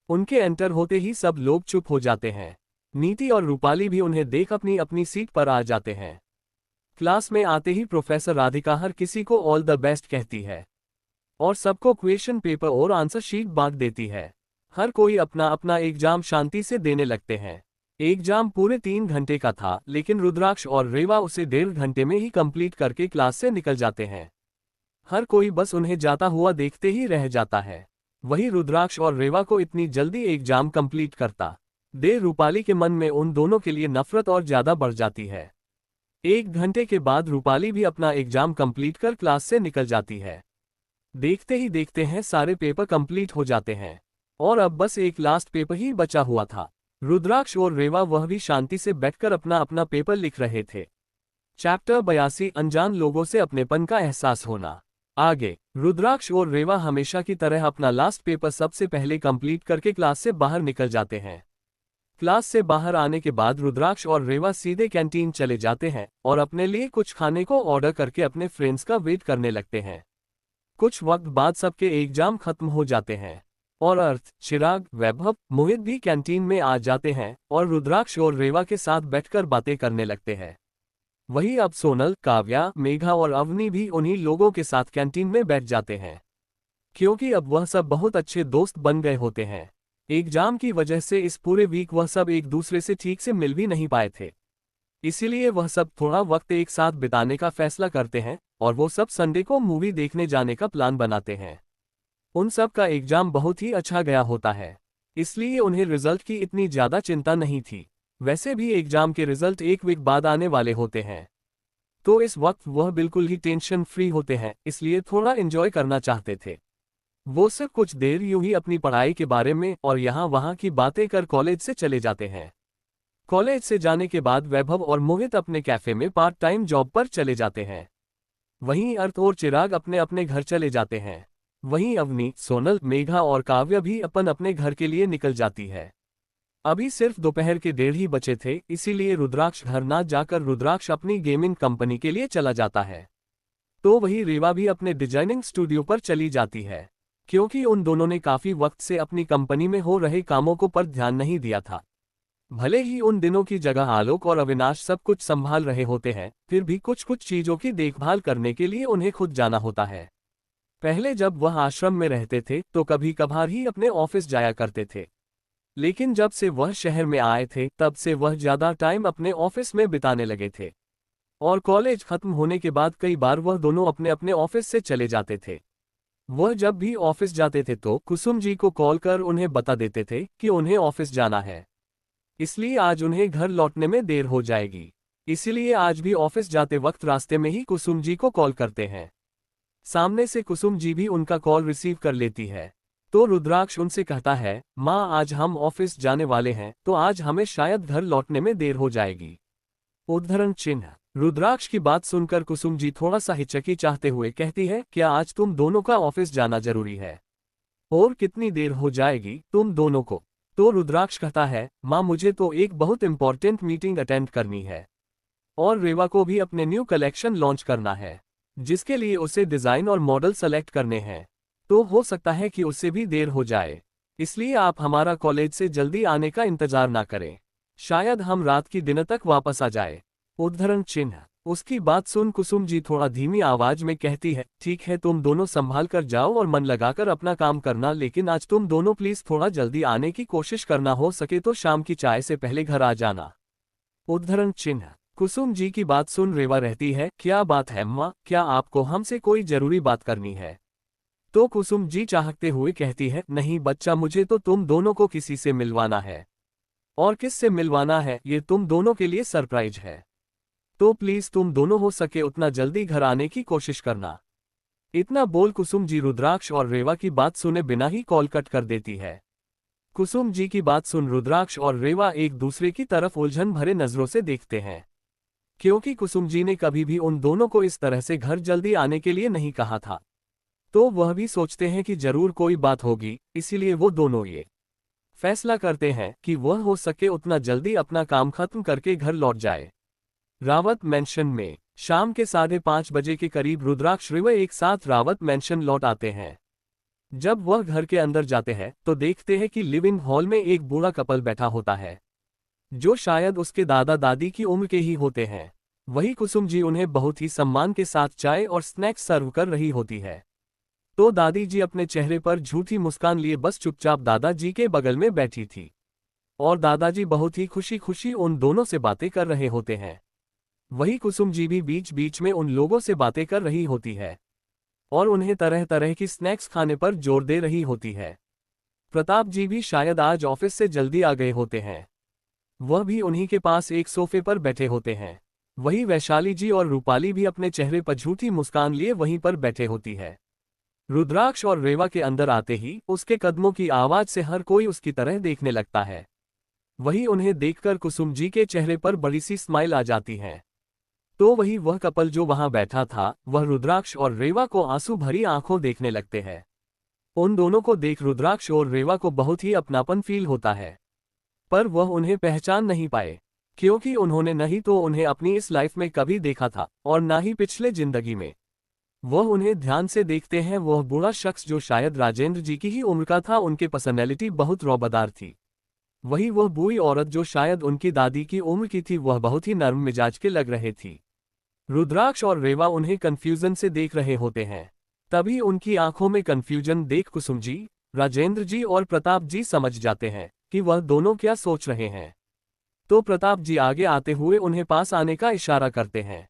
उनके एंटर होते ही सब लोग चुप हो जाते हैं। नीति और रूपाली भी उन्हें देख अपनी अपनी सीट पर आ जाते हैं। क्लास में आते ही प्रोफेसर राधिका हर किसी को ऑल द बेस्ट कहती है और सबको क्वेश्चन पेपर और आंसर शीट बांट देती है। हर कोई अपना अपना एग्जाम शांति से देने लगते हैं। एग्जाम पूरे 3 घंटे का था, लेकिन रुद्राक्ष और रेवा उसे 1.5 घंटे में ही कंप्लीट करके क्लास से निकल जाते हैं। हर कोई बस उन्हें जाता हुआ देखते ही रह जाता है। वही रुद्राक्ष और रेवा को इतनी जल्दी एग्जाम कंप्लीट करता देर रूपाली के मन में उन दोनों के लिए नफरत और ज्यादा बढ़ जाती है। 1 घंटे के बाद रूपाली भी अपना एग्जाम कंप्लीट कर क्लास से निकल जाती है। देखते ही देखते हैं सारे पेपर कंप्लीट हो जाते हैं और अब बस एक लास्ट पेपर ही बचा हुआ था। रुद्राक्ष और रेवा वह भी शांति से बैठकर अपना अपना पेपर लिख रहे थे। चैप्टर 82 अनजान लोगों से अपनेपन का एहसास होना। आगे रुद्राक्ष और रेवा हमेशा की तरह अपना लास्ट पेपर सबसे पहले कंप्लीट करके क्लास से बाहर निकल जाते हैं। क्लास से बाहर आने के बाद रुद्राक्ष और रेवा सीधे कैंटीन चले जाते हैं और अपने लिए कुछ खाने को ऑर्डर करके अपने फ्रेंड्स का वेट करने लगते हैं। कुछ वक्त बाद सबके एग्जाम खत्म हो जाते हैं और अर्थ, चिराग, वैभव, मोहित भी कैंटीन में आ जाते हैं और रुद्राक्ष और रेवा के साथ बैठकर बातें करने लगते हैं। वहीं अब सोनल, काव्या, मेघा और अवनी भी उन्हीं लोगों के साथ कैंटीन में बैठ जाते हैं, क्योंकि अब वह सब बहुत अच्छे दोस्त बन गए होते हैं। एग्जाम की वजह से इस पूरे वीक वह सब एक दूसरे से ठीक से मिल भी नहीं पाए थे, इसीलिए वह सब थोड़ा वक्त एक साथ बिताने का फैसला करते हैं और वो सब संडे को मूवी देखने जाने का प्लान बनाते हैं। उन सब का एग्जाम बहुत ही अच्छा गया होता है, इसलिए उन्हें रिजल्ट की इतनी ज्यादा चिंता नहीं थी। वैसे भी एग्जाम के रिजल्ट 1 वीक बाद आने वाले होते हैं, तो इस वक्त वह बिल्कुल ही टेंशन फ्री होते हैं, इसलिए थोड़ा एंजॉय करना चाहते थे। वो सब कुछ देर यूं ही अपनी पढ़ाई के बारे में और यहाँ वहाँ की बातें कर कॉलेज से चले जाते हैं। कॉलेज से जाने के बाद वैभव और मोहित अपने कैफे में पार्ट टाइम जॉब पर चले जाते हैं। वहीं अर्थ और चिराग अपने अपने घर चले जाते हैं। वहीं अवनी, सोनल, मेघा और काव्या भी अपन अपने घर के लिए निकल जाती है। अभी सिर्फ दोपहर के 1:30 ही बचे थे, इसीलिए रुद्राक्ष घर ना जाकर रुद्राक्ष अपनी गेमिंग कंपनी के लिए चला जाता है। तो वही रेवा भी अपने डिजाइनिंग स्टूडियो पर चली जाती है, क्योंकि उन दोनों ने काफी वक्त से अपनी कंपनी में हो रहे कामों को पर ध्यान नहीं दिया था। भले ही उन दिनों की जगह आलोक और अविनाश सब कुछ संभाल रहे होते हैं, फिर भी कुछ कुछ चीजों की देखभाल करने के लिए उन्हें खुद जाना होता है। पहले जब वह आश्रम में रहते थे तो कभी कभार ही अपने ऑफिस जाया करते थे, लेकिन जब से वह शहर में आए थे तब से वह ज्यादा टाइम अपने ऑफिस में बिताने लगे थे, और कॉलेज खत्म होने के बाद कई बार वह दोनों अपने अपने ऑफिस से चले जाते थे। वह जब भी ऑफिस जाते थे तो कुसुम जी को कॉल कर उन्हें बता देते थे कि उन्हें ऑफिस जाना है, इसलिए आज उन्हें घर लौटने में देर हो जाएगी। इसीलिए आज भी ऑफिस जाते वक्त रास्ते में ही कुसुम जी को कॉल करते हैं। सामने से कुसुम जी भी उनका कॉल रिसीव कर लेती है। तो रुद्राक्ष उनसे कहता है, माँ आज हम ऑफिस जाने वाले हैं तो आज हमें शायद घर लौटने में देर हो जाएगी। उद्धरण चिन्ह। रुद्राक्ष की बात सुनकर कुसुम जी थोड़ा सा हिचकिचाते हुए कहती है, क्या आज तुम दोनों का ऑफिस जाना जरूरी है? और कितनी देर हो जाएगी तुम दोनों को? तो रुद्राक्ष कहता है, माँ मुझे तो एक बहुत इंपॉर्टेंट मीटिंग अटेंड करनी है और रेवा को भी अपने न्यू कलेक्शन लॉन्च करना है, जिसके लिए उसे डिजाइन और मॉडल सेलेक्ट करने हैं, तो हो सकता है कि उससे भी देर हो जाए। इसलिए आप हमारा कॉलेज से जल्दी आने का इंतजार ना करें, शायद हम रात की डिनर तक वापस आ जाए। उद्धरण चिन्ह। उसकी बात सुन कुसुम जी थोड़ा धीमी आवाज में कहती है, ठीक है तुम दोनों संभाल कर जाओ और मन लगाकर अपना काम करना, लेकिन आज तुम दोनों प्लीज थोड़ा जल्दी आने की कोशिश करना, हो सके तो शाम की चाय से पहले घर आ जाना। उद्धरण चिन्ह। कुसुम जी की बात सुन रेवा रहती है, क्या बात है माँ, क्या आपको हमसे कोई जरूरी बात करनी है? तो कुसुम जी चाहते हुए कहती है, नहीं बच्चा, मुझे तो तुम दोनों को किसी से मिलवाना है। और किस से मिलवाना है ये तुम दोनों के लिए सरप्राइज है। तो प्लीज तुम दोनों हो सके उतना जल्दी घर आने की कोशिश करना। इतना बोल कुसुम जी रुद्राक्ष और रेवा की बात सुने बिना ही कॉल कट कर देती है। कुसुम जी की बात सुन रुद्राक्ष और रेवा एक दूसरे की तरफ उलझन भरे नजरों से देखते हैं, क्योंकि कुसुम जी ने कभी भी उन दोनों को इस तरह से घर जल्दी आने के लिए नहीं कहा था। तो वह भी सोचते हैं कि जरूर कोई बात होगी, इसीलिए वो दोनों ये फैसला करते हैं कि वह हो सके उतना जल्दी अपना काम खत्म करके घर लौट जाए। रावत मैंशन में शाम के 5:30 के करीब रुद्राक्ष रेवा एक साथ रावत मैंशन लौट आते हैं। जब वह घर के अंदर जाते हैं तो देखते हैं कि लिविंग हॉल में एक बूढ़ा कपल बैठा होता है, जो शायद उसके दादा दादी की उम्र के ही होते हैं। वही कुसुम जी उन्हें बहुत ही सम्मान के साथ चाय और स्नैक्स सर्व कर रही होती है। तो दादी जी अपने चेहरे पर झूठी मुस्कान लिए बस चुपचाप दादाजी के बगल में बैठी थी, और दादाजी बहुत ही खुशी खुशी उन दोनों से बातें कर रहे होते हैं। वही कुसुम जी भी बीच बीच में उन लोगों से बातें कर रही होती है और उन्हें तरह तरह की स्नैक्स खाने पर जोर दे रही होती है। प्रताप जी भी शायद आज ऑफिस से जल्दी आ गए होते हैं, वह भी उन्हीं के पास एक सोफे पर बैठे होते हैं। वही वैशाली जी और रूपाली भी अपने चेहरे पर झूठी मुस्कान लिए वहीं पर बैठे होती है। रुद्राक्ष और रेवा के अंदर आते ही उसके कदमों की आवाज से हर कोई उसकी तरह देखने लगता है। वही उन्हें देखकर कुसुम जी के चेहरे पर बड़ी सी स्माइल आ जाती है। तो वही वह कपल जो वहां बैठा था, वह रुद्राक्ष और रेवा को आंसू भरी आंखों देखने लगते हैं। उन दोनों को देख रुद्राक्ष और रेवा को बहुत ही अपनापन फील होता है, पर वह उन्हें पहचान नहीं पाए, क्योंकि उन्होंने नहीं तो उन्हें अपनी इस लाइफ में कभी देखा था और ना ही पिछले जिंदगी में। वह उन्हें ध्यान से देखते हैं, वह बूढ़ा शख्स जो शायद राजेंद्र जी की ही उम्र का था, उनकी पर्सनैलिटी बहुत रौबदार थी। वही वह बूढ़ी औरत जो शायद उनकी दादी की उम्र की थी, वह बहुत ही नर्म मिजाज के लग रहे थी। रुद्राक्ष और रेवा उन्हें कंफ्यूजन से देख रहे होते हैं। तभी उनकी आंखों में कंफ्यूजन देख कुसुम जी, राजेंद्र जी और प्रताप जी समझ जाते हैं कि वह दोनों क्या सोच रहे हैं। तो प्रताप जी आगे आते हुए उन्हें पास आने का इशारा करते हैं।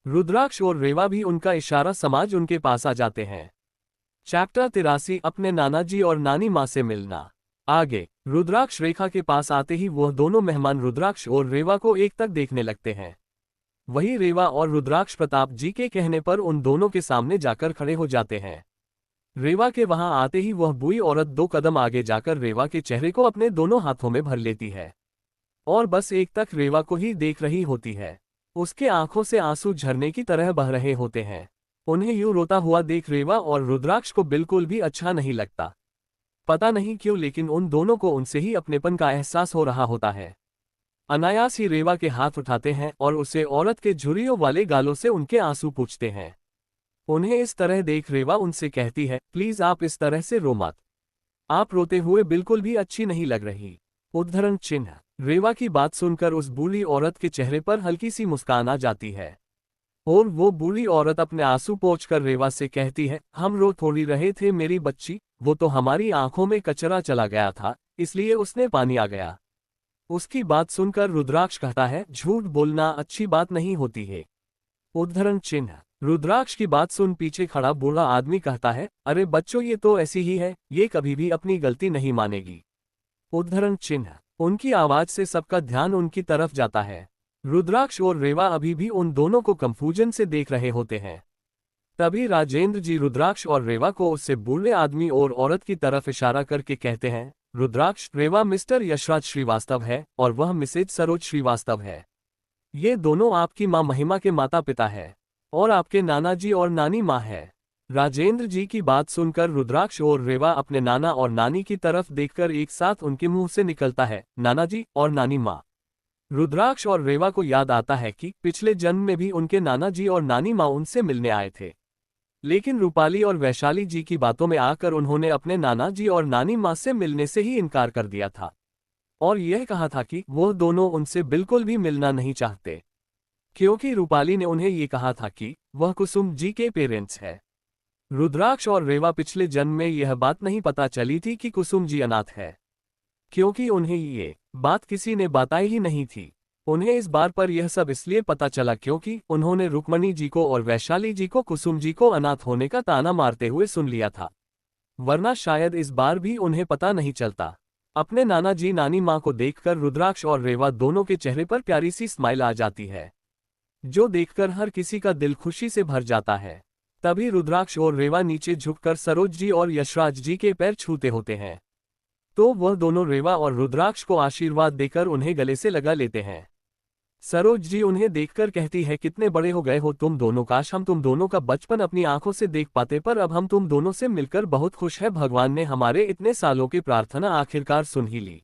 रुद्राक्ष और रेवा भी उनका इशारा समझ उनके पास आ जाते हैं। चैप्टर 83 अपने नाना जी और नानी माँ से मिलना। आगे रुद्राक्ष रेखा के पास आते ही वह दोनों मेहमान रुद्राक्ष और रेवा को एक तक देखने लगते हैं। वही रेवा और रुद्राक्ष प्रताप जी के कहने पर उन दोनों के सामने जाकर खड़े हो जाते हैं। रेवा के वहां आते ही वह बूढ़ी औरत 2 कदम आगे जाकर रेवा के चेहरे को अपने दोनों हाथों में भर लेती है और बस एक तक रेवा को ही देख रही होती है। उसके आंखों से आंसू झरने की तरह बह रहे होते हैं। उन्हें यूं रोता हुआ देख रेवा और रुद्राक्ष को बिल्कुल भी अच्छा नहीं लगता। पता नहीं क्यों, लेकिन उन दोनों को उनसे ही अपनेपन का एहसास हो रहा होता है। अनायास ही रेवा के हाथ उठाते हैं और उसे औरत के झुर्रियों वाले गालों से उनके आंसू पूछते हैं। उन्हें इस तरह देख रेवा उनसे कहती है, प्लीज आप इस तरह से रो मत, आप रोते हुए बिल्कुल भी अच्छी नहीं लग रही। उद्धरण चिन्ह। रेवा की बात सुनकर उस बूढ़ी औरत के चेहरे पर हल्की सी मुस्कान आ जाती है और वो बूढ़ी औरत अपने आंसू पोंछकर रेवा से कहती है, हम रो थोड़ी रहे थे मेरी बच्ची, वो तो हमारी आंखों में कचरा चला गया था, इसलिए उसने पानी आ गया। उसकी बात सुनकर रुद्राक्ष कहता है, झूठ बोलना अच्छी बात नहीं होती है। उद्धरण चिन्ह। रुद्राक्ष की बात सुन पीछे खड़ा बूढ़ा आदमी कहता है, अरे बच्चों ये तो ऐसी ही है, ये कभी भी अपनी गलती नहीं मानेगी। उद्धरण चिन्ह। उनकी आवाज से सबका ध्यान उनकी तरफ जाता है। रुद्राक्ष और रेवा अभी भी उन दोनों को कंफ्यूजन से देख रहे होते हैं। तभी राजेंद्र जी रुद्राक्ष और रेवा को उससे बूढ़े आदमी और औरत की तरफ इशारा करके कहते हैं, रुद्राक्ष, रेवा मिस्टर यशराज श्रीवास्तव है और वह मिसेज सरोज श्रीवास्तव है। ये दोनों आपकी माँ महिमा के माता पिता है और आपके नाना जी और नानी माँ है। राजेंद्र जी की बात सुनकर रुद्राक्ष और रेवा अपने नाना और नानी की तरफ देखकर एक साथ उनके मुंह से निकलता है, नाना जी और नानी माँ। रुद्राक्ष और रेवा को याद आता है कि पिछले जन्म में भी उनके नाना जी और नानी माँ उनसे मिलने आए थे, लेकिन रूपाली और वैशाली जी की बातों में आकर उन्होंने अपने नाना जी और नानी माँ से मिलने से ही इनकार कर दिया था और यह कहा था कि वो दोनों उनसे बिल्कुल भी मिलना नहीं चाहते, क्योंकि रूपाली ने उन्हें ये कहा था कि वह कुसुम जी के पेरेंट्स है। रुद्राक्ष और रेवा पिछले जन्म में यह बात नहीं पता चली थी कि कुसुम जी अनाथ है, क्योंकि उन्हें ये बात किसी ने बताई ही नहीं थी। उन्हें इस बार पर यह सब इसलिए पता चला क्योंकि उन्होंने रुक्मणी जी को और वैशाली जी को कुसुम जी को अनाथ होने का ताना मारते हुए सुन लिया था। वरना शायद इस बार भी उन्हें पता नहीं चलता। अपने नाना जी नानी माँ को देखकर रुद्राक्ष और रेवा दोनों के चेहरे पर प्यारी सी स्माइल आ जाती है, जो देखकर हर किसी का दिल खुशी से भर जाता है। तभी रुद्राक्ष और रेवा नीचे झुककर सरोज जी और यशराज जी के पैर छूते होते हैं, तो वह दोनों रेवा और रुद्राक्ष को आशीर्वाद देकर उन्हें गले से लगा लेते हैं। सरोज जी उन्हें देखकर कहती है, कितने बड़े हो गए हो तुम दोनों, काश हम तुम दोनों का बचपन अपनी आंखों से देख पाते, पर अब हम तुम दोनों से मिलकर बहुत खुश है। भगवान ने हमारे इतने सालों की प्रार्थना आखिरकार सुन ही ली।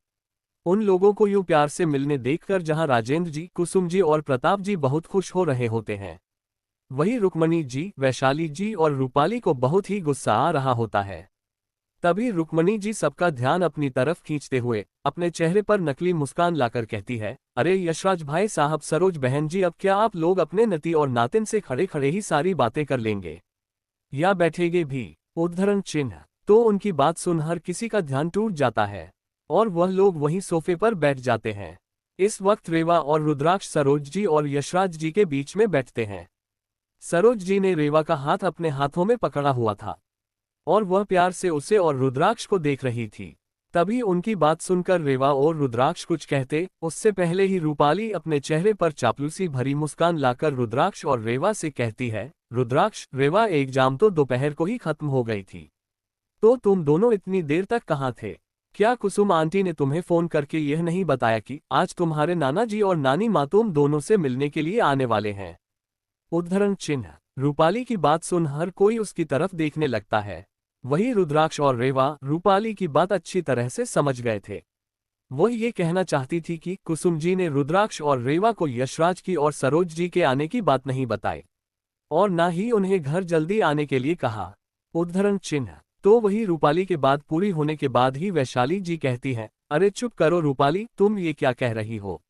उन लोगों को यूं प्यार से मिलने देखकर जहां राजेंद्र जी, कुसुम जी और प्रताप जी बहुत खुश हो रहे होते हैं, वहीं रुक्मणी जी, वैशाली जी और रूपाली को बहुत ही गुस्सा आ रहा होता है। तभी रुक्मणी जी सबका ध्यान अपनी तरफ खींचते हुए अपने चेहरे पर नकली मुस्कान लाकर कहती है, अरे यशराज भाई साहब, सरोज बहन जी, अब क्या आप लोग अपने नती और नातिन से खड़े खड़े ही सारी बातें कर लेंगे या बैठेंगे भी? उद्धरण चिन्ह। तो उनकी बात सुन हर किसी का ध्यान टूट जाता है और वह लोग वहीं सोफे पर बैठ जाते हैं। इस वक्त रेवा और रुद्राक्ष सरोज जी और यशराज जी के बीच में बैठते हैं। सरोज जी ने रेवा का हाथ अपने हाथों में पकड़ा हुआ था और वह प्यार से उसे और रुद्राक्ष को देख रही थी। तभी उनकी बात सुनकर रेवा और रुद्राक्ष कुछ कहते उससे पहले ही रूपाली अपने चेहरे पर चापलूसी भरी मुस्कान लाकर रुद्राक्ष और रेवा से कहती है, रुद्राक्ष, रेवा, एग्जाम तो दोपहर को ही खत्म हो गई थी, तो तुम दोनों इतनी देर तक कहाँ थे? क्या कुसुम आंटी ने तुम्हें फोन करके यह नहीं बताया कि आज तुम्हारे नाना जी और नानी माँ तुम दोनों से मिलने के लिए आने वाले हैं? उद्धरण चिन्ह। रूपाली की बात सुन हर कोई उसकी तरफ देखने लगता है। वही रुद्राक्ष और रेवा रूपाली की बात अच्छी तरह से समझ गए थे। वह ये कहना चाहती थी कि कुसुम जी ने रुद्राक्ष और रेवा को यशराज की और सरोज जी के आने की बात नहीं बताई और ना ही उन्हें घर जल्दी आने के लिए कहा। उद्धरण चिन्ह। तो वही रूपाली के बात पूरी होने के बाद ही वैशाली जी कहती है, अरे चुप करो रूपाली, तुम ये क्या कह रही हो?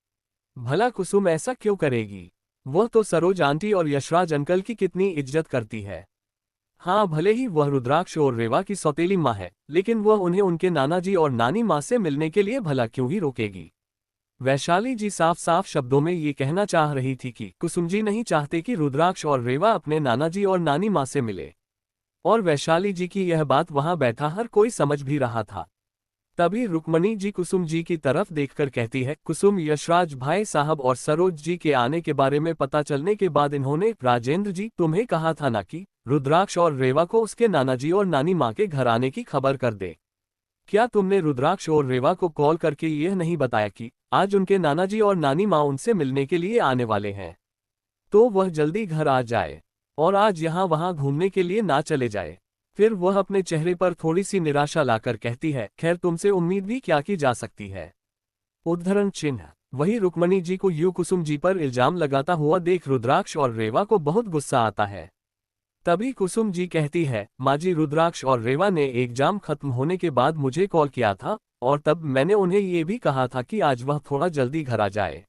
भला कुसुम ऐसा क्यों करेगी? वह तो सरोज आंटी और यशराज अंकल की कितनी इज्जत करती है। हाँ, भले ही वह रुद्राक्ष और रेवा की सौतेली माँ है, लेकिन वह उन्हें उनके नाना जी और नानी माँ से मिलने के लिए भला क्यों ही रोकेगी? वैशाली जी साफ साफ शब्दों में ये कहना चाह रही थी कि कुसुम जी नहीं चाहते कि रुद्राक्ष और रेवा अपने नाना जी और नानी माँ से मिले, और वैशाली जी की यह बात वहां बैठा हर कोई समझ भी रहा था। तभी रुक्मणी जी कुसुम जी की तरफ देखकर कहती है, कुसुम, यशराज भाई साहब और सरोज जी के आने के बारे में पता चलने के बाद इन्होंने, राजेंद्र जी, तुम्हें कहा था ना कि रुद्राक्ष और रेवा को उसके नाना जी और नानी माँ के घर आने की खबर कर दे। क्या तुमने रुद्राक्ष और रेवा को कॉल करके यह नहीं बताया कि आज उनके नाना जी और नानी माँ उनसे मिलने के लिए आने वाले हैं, तो वह जल्दी घर आ जाए और आज यहाँ वहाँ घूमने के लिए ना चले जाए? फिर वह अपने चेहरे पर थोड़ी सी निराशा लाकर कहती है, खैर तुमसे उम्मीद भी क्या की जा सकती है। उद्धरण चिन्ह। वही रुक्मणी जी को यूं कुसुम जी पर इल्जाम लगाता हुआ देख रुद्राक्ष और रेवा को बहुत गुस्सा आता है। तभी कुसुम जी कहती है, माँ जी, रुद्राक्ष और रेवा ने एग्जाम खत्म होने के बाद मुझे कॉल किया था और तब मैंने उन्हें ये भी कहा था कि आज वह थोड़ा जल्दी घर आ जाए।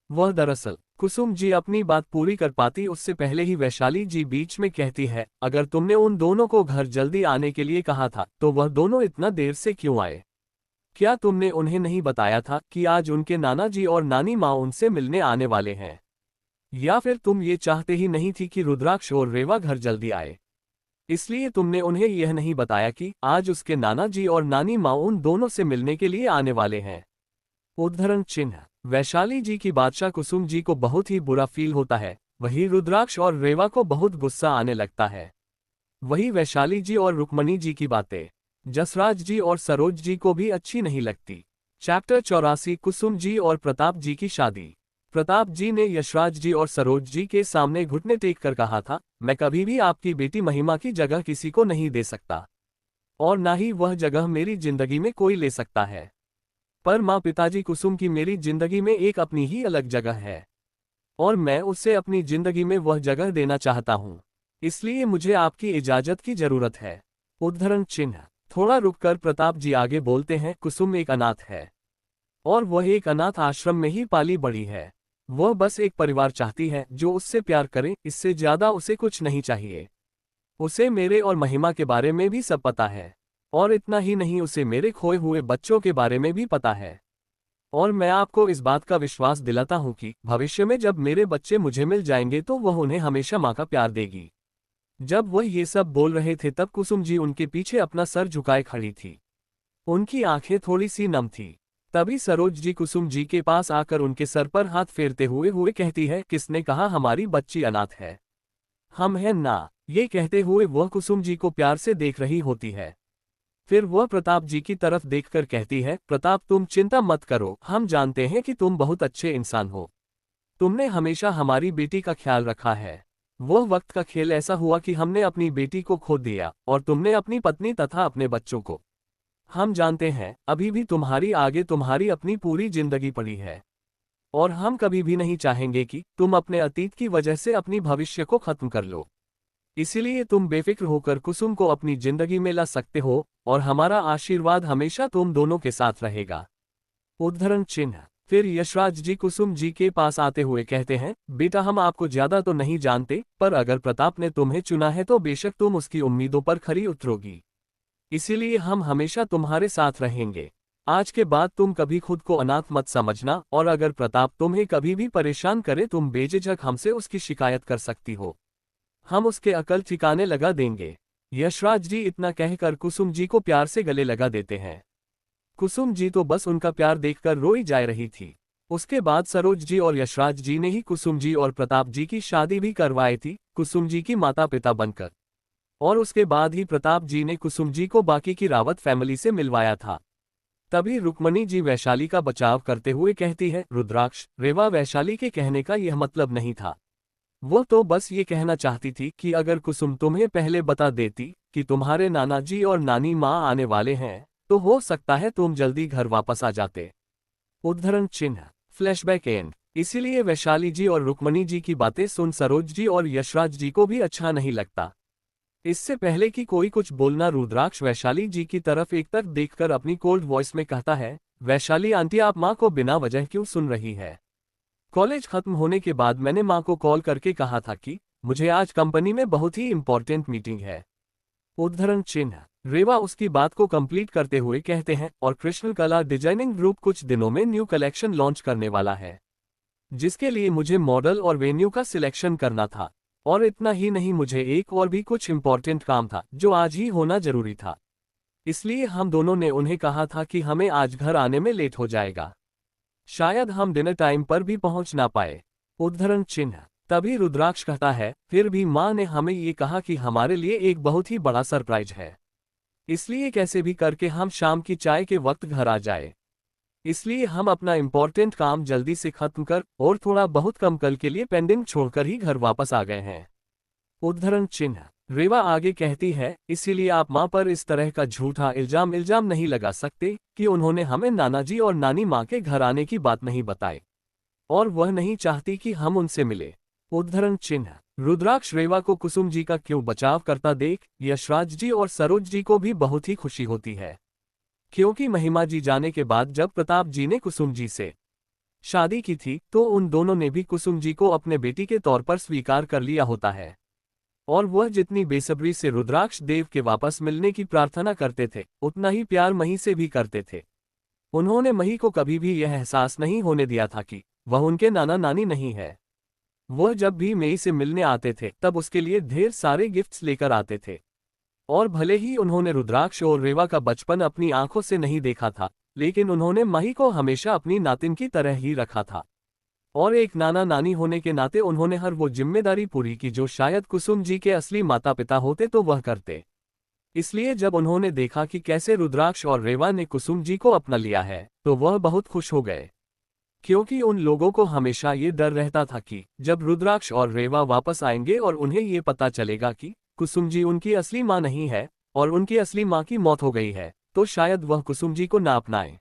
वह दरअसल, कुसुम जी अपनी बात पूरी कर पाती उससे पहले ही वैशाली जी बीच में कहती है, अगर तुमने उन दोनों को घर जल्दी आने के लिए कहा था तो वह दोनों इतना देर से क्यों आए? क्या तुमने उन्हें नहीं बताया था कि आज उनके नाना जी और नानी माँ उनसे मिलने आने वाले हैं? या फिर तुम ये चाहते ही नहीं थी कि रुद्राक्ष और रेवा घर जल्दी आए, इसलिए तुमने उन्हें यह नहीं बताया कि आज उसके नाना जी और नानी माँ उन दोनों से मिलने के लिए आने वाले हैं? उद्धरण चिन्ह। वैशाली जी की बादशाह कुसुम जी को बहुत ही बुरा फील होता है, वही रुद्राक्ष और रेवा को बहुत गुस्सा आने लगता है। वही वैशाली जी और रुक्मणी जी की बातें जसराज जी और सरोज जी को भी अच्छी नहीं लगती। चैप्टर 84, कुसुम जी और प्रताप जी की शादी। प्रताप जी ने यशराज जी और सरोज जी के सामने घुटने टेक कर कहा था, मैं कभी भी आपकी बेटी महिमा की जगह किसी को नहीं दे सकता और ना ही वह जगह मेरी जिंदगी में कोई ले सकता है। पर माँ, पिताजी, कुसुम की मेरी जिंदगी में एक अपनी ही अलग जगह है और मैं उसे अपनी जिंदगी में वह जगह देना चाहता हूँ, इसलिए मुझे आपकी इजाजत की जरूरत है। उद्धरण चिन्ह। थोड़ा रुककर प्रताप जी आगे बोलते हैं, कुसुम एक अनाथ है और वह एक अनाथ आश्रम में ही पाली बड़ी है। वह बस एक परिवार चाहती है जो उससे प्यार करे, इससे ज्यादा उसे कुछ नहीं चाहिए। उसे मेरे और महिमा के बारे में भी सब पता है और इतना ही नहीं, उसे मेरे खोए हुए बच्चों के बारे में भी पता है। और मैं आपको इस बात का विश्वास दिलाता हूं कि भविष्य में जब मेरे बच्चे मुझे मिल जाएंगे तो वह उन्हें हमेशा माँ का प्यार देगी। जब वह ये सब बोल रहे थे तब कुसुम जी उनके पीछे अपना सर झुकाए खड़ी थी। उनकी आंखें थोड़ी सी नम थी। तभी सरोज जी कुसुम जी के पास आकर उनके सर पर हाथ फेरते हुए कहती है, किसने कहा हमारी बच्ची अनाथ है? हम हैं ना। ये कहते हुए वह कुसुम जी को प्यार से देख रही होती है। फिर वह प्रताप जी की तरफ देखकर कहती है, प्रताप तुम चिंता मत करो, हम जानते हैं कि तुम बहुत अच्छे इंसान हो। तुमने हमेशा हमारी बेटी का ख्याल रखा है। वह वक्त का खेल ऐसा हुआ कि हमने अपनी बेटी को खो दिया और तुमने अपनी पत्नी तथा अपने बच्चों को। हम जानते हैं अभी भी तुम्हारी आगे तुम्हारी अपनी पूरी जिंदगी पड़ी है और हम कभी भी नहीं चाहेंगे कि तुम अपने अतीत की वजह से अपनी भविष्य को खत्म कर लो। इसीलिए तुम बेफिक्र होकर कुसुम को अपनी जिंदगी में ला सकते हो और हमारा आशीर्वाद हमेशा तुम दोनों के साथ रहेगा। उद्धरण चिन्ह। फिर यशराज जी कुसुम जी के पास आते हुए कहते हैं, बेटा हम आपको ज्यादा तो नहीं जानते, पर अगर प्रताप ने तुम्हें चुना है तो बेशक तुम उसकी उम्मीदों पर खरी उतरोगी। इसीलिए हम हमेशा तुम्हारे साथ रहेंगे। आज के बाद तुम कभी खुद को अनाथ मत समझना और अगर प्रताप तुम्हें कभी भी परेशान करे तुम बेझिझक हमसे उसकी शिकायत कर सकती हो। हम उसके अकल ठिकाने लगा देंगे। यशराज जी इतना कहकर कुसुम जी को प्यार से गले लगा देते हैं। कुसुम जी तो बस उनका प्यार देखकर रोई जा रही थी। उसके बाद सरोज जी और यशराज जी ने ही कुसुम जी और प्रताप जी की शादी भी करवाई थी, कुसुम जी की माता पिता बनकर। और उसके बाद ही प्रताप जी ने कुसुम जी को बाकी की रावत फैमिली से मिलवाया था। तभी रुक्मणी जी वैशाली का बचाव करते हुए कहती है, रुद्राक्ष, रेवा वैशाली के कहने का यह मतलब नहीं था। वो तो बस ये कहना चाहती थी कि अगर कुसुम तुम्हें पहले बता देती कि तुम्हारे नाना जी और नानी माँ आने वाले हैं तो हो सकता है तुम जल्दी घर वापस आ जाते। उद्धरण चिन्ह। Flashback and. इसीलिए वैशाली जी और रुक्मणी जी की बातें सुन सरोज जी और यशराज जी को भी अच्छा नहीं लगता। इससे पहले कि कोई कुछ बोलना रुद्राक्ष वैशाली जी की तरफ एकटक देखकर अपनी कोल्ड वॉइस में कहता है, वैशाली आंटी आप माँ को बिना वजह क्यों सुन रही है? कॉलेज खत्म होने के बाद मैंने माँ को कॉल करके कहा था कि मुझे आज कंपनी में बहुत ही इंपॉर्टेंट मीटिंग है। उद्धरण चिन्ह। रेवा उसकी बात को कंप्लीट करते हुए कहते हैं, और कृष्ण कला डिजाइनिंग ग्रुप कुछ दिनों में न्यू कलेक्शन लॉन्च करने वाला है, जिसके लिए मुझे मॉडल और वेन्यू का सिलेक्शन करना था। और इतना ही नहीं, मुझे एक और भी कुछ इंपॉर्टेंट काम था जो आज ही होना जरूरी था। इसलिए हम दोनों ने उन्हें कहा था कि हमें आज घर आने में लेट हो जाएगा। शायद हम डिनर टाइम पर भी पहुंच ना पाए। उद्धरण चिन्ह। तभी रुद्राक्ष कहता है, फिर भी माँ ने हमें ये कहा कि हमारे लिए एक बहुत ही बड़ा सरप्राइज है, इसलिए कैसे भी करके हम शाम की चाय के वक्त घर आ जाए। इसलिए हम अपना इम्पोर्टेंट काम जल्दी से खत्म कर और थोड़ा बहुत कम कल के लिए पेंडिंग छोड़कर ही घर वापस आ गए हैं। उद्धरण चिन्ह। रेवा आगे कहती है, इसीलिए आप माँ पर इस तरह का झूठा इल्जाम नहीं लगा सकते कि उन्होंने हमें नाना जी और नानी माँ के घर आने की बात नहीं बताई और वह नहीं चाहती कि हम उनसे मिले। उद्धरण चिन्ह। रुद्राक्ष रेवा को कुसुम जी का क्यों बचाव करता देख यशराज जी और सरोज जी को भी बहुत ही खुशी होती है, क्योंकि महिमा जी जाने के बाद जब प्रताप जी ने कुसुम जी से शादी की थी तो उन दोनों ने भी कुसुम जी को अपने बेटी के तौर पर स्वीकार कर लिया होता है। और वह जितनी बेसब्री से रुद्राक्ष देव के वापस मिलने की प्रार्थना करते थे उतना ही प्यार मही से भी करते थे। उन्होंने मही को कभी भी यह एहसास नहीं होने दिया था कि वह उनके नाना नानी नहीं है। वह जब भी मई से मिलने आते थे तब उसके लिए ढेर सारे गिफ्ट्स लेकर आते थे। और भले ही उन्होंने रुद्राक्ष और रेवा का बचपन अपनी आंखों से नहीं देखा था, लेकिन उन्होंने मही को हमेशा अपनी नातिन की तरह ही रखा था। और एक नाना नानी होने के नाते उन्होंने हर वो जिम्मेदारी पूरी की जो शायद कुसुम जी के असली माता पिता होते तो वह करते। इसलिए जब उन्होंने देखा कि कैसे रुद्राक्ष और रेवा ने कुसुम जी को अपना लिया है तो वह बहुत खुश हो गए, क्योंकि उन लोगों को हमेशा ये डर रहता था कि जब रुद्राक्ष और रेवा वापस आएंगे और उन्हें ये पता चलेगा कि कुसुम जी उनकी असली माँ नहीं है और उनकी असली माँ की मौत हो गई है तो शायद वह कुसुम जी को ना अपनाएं।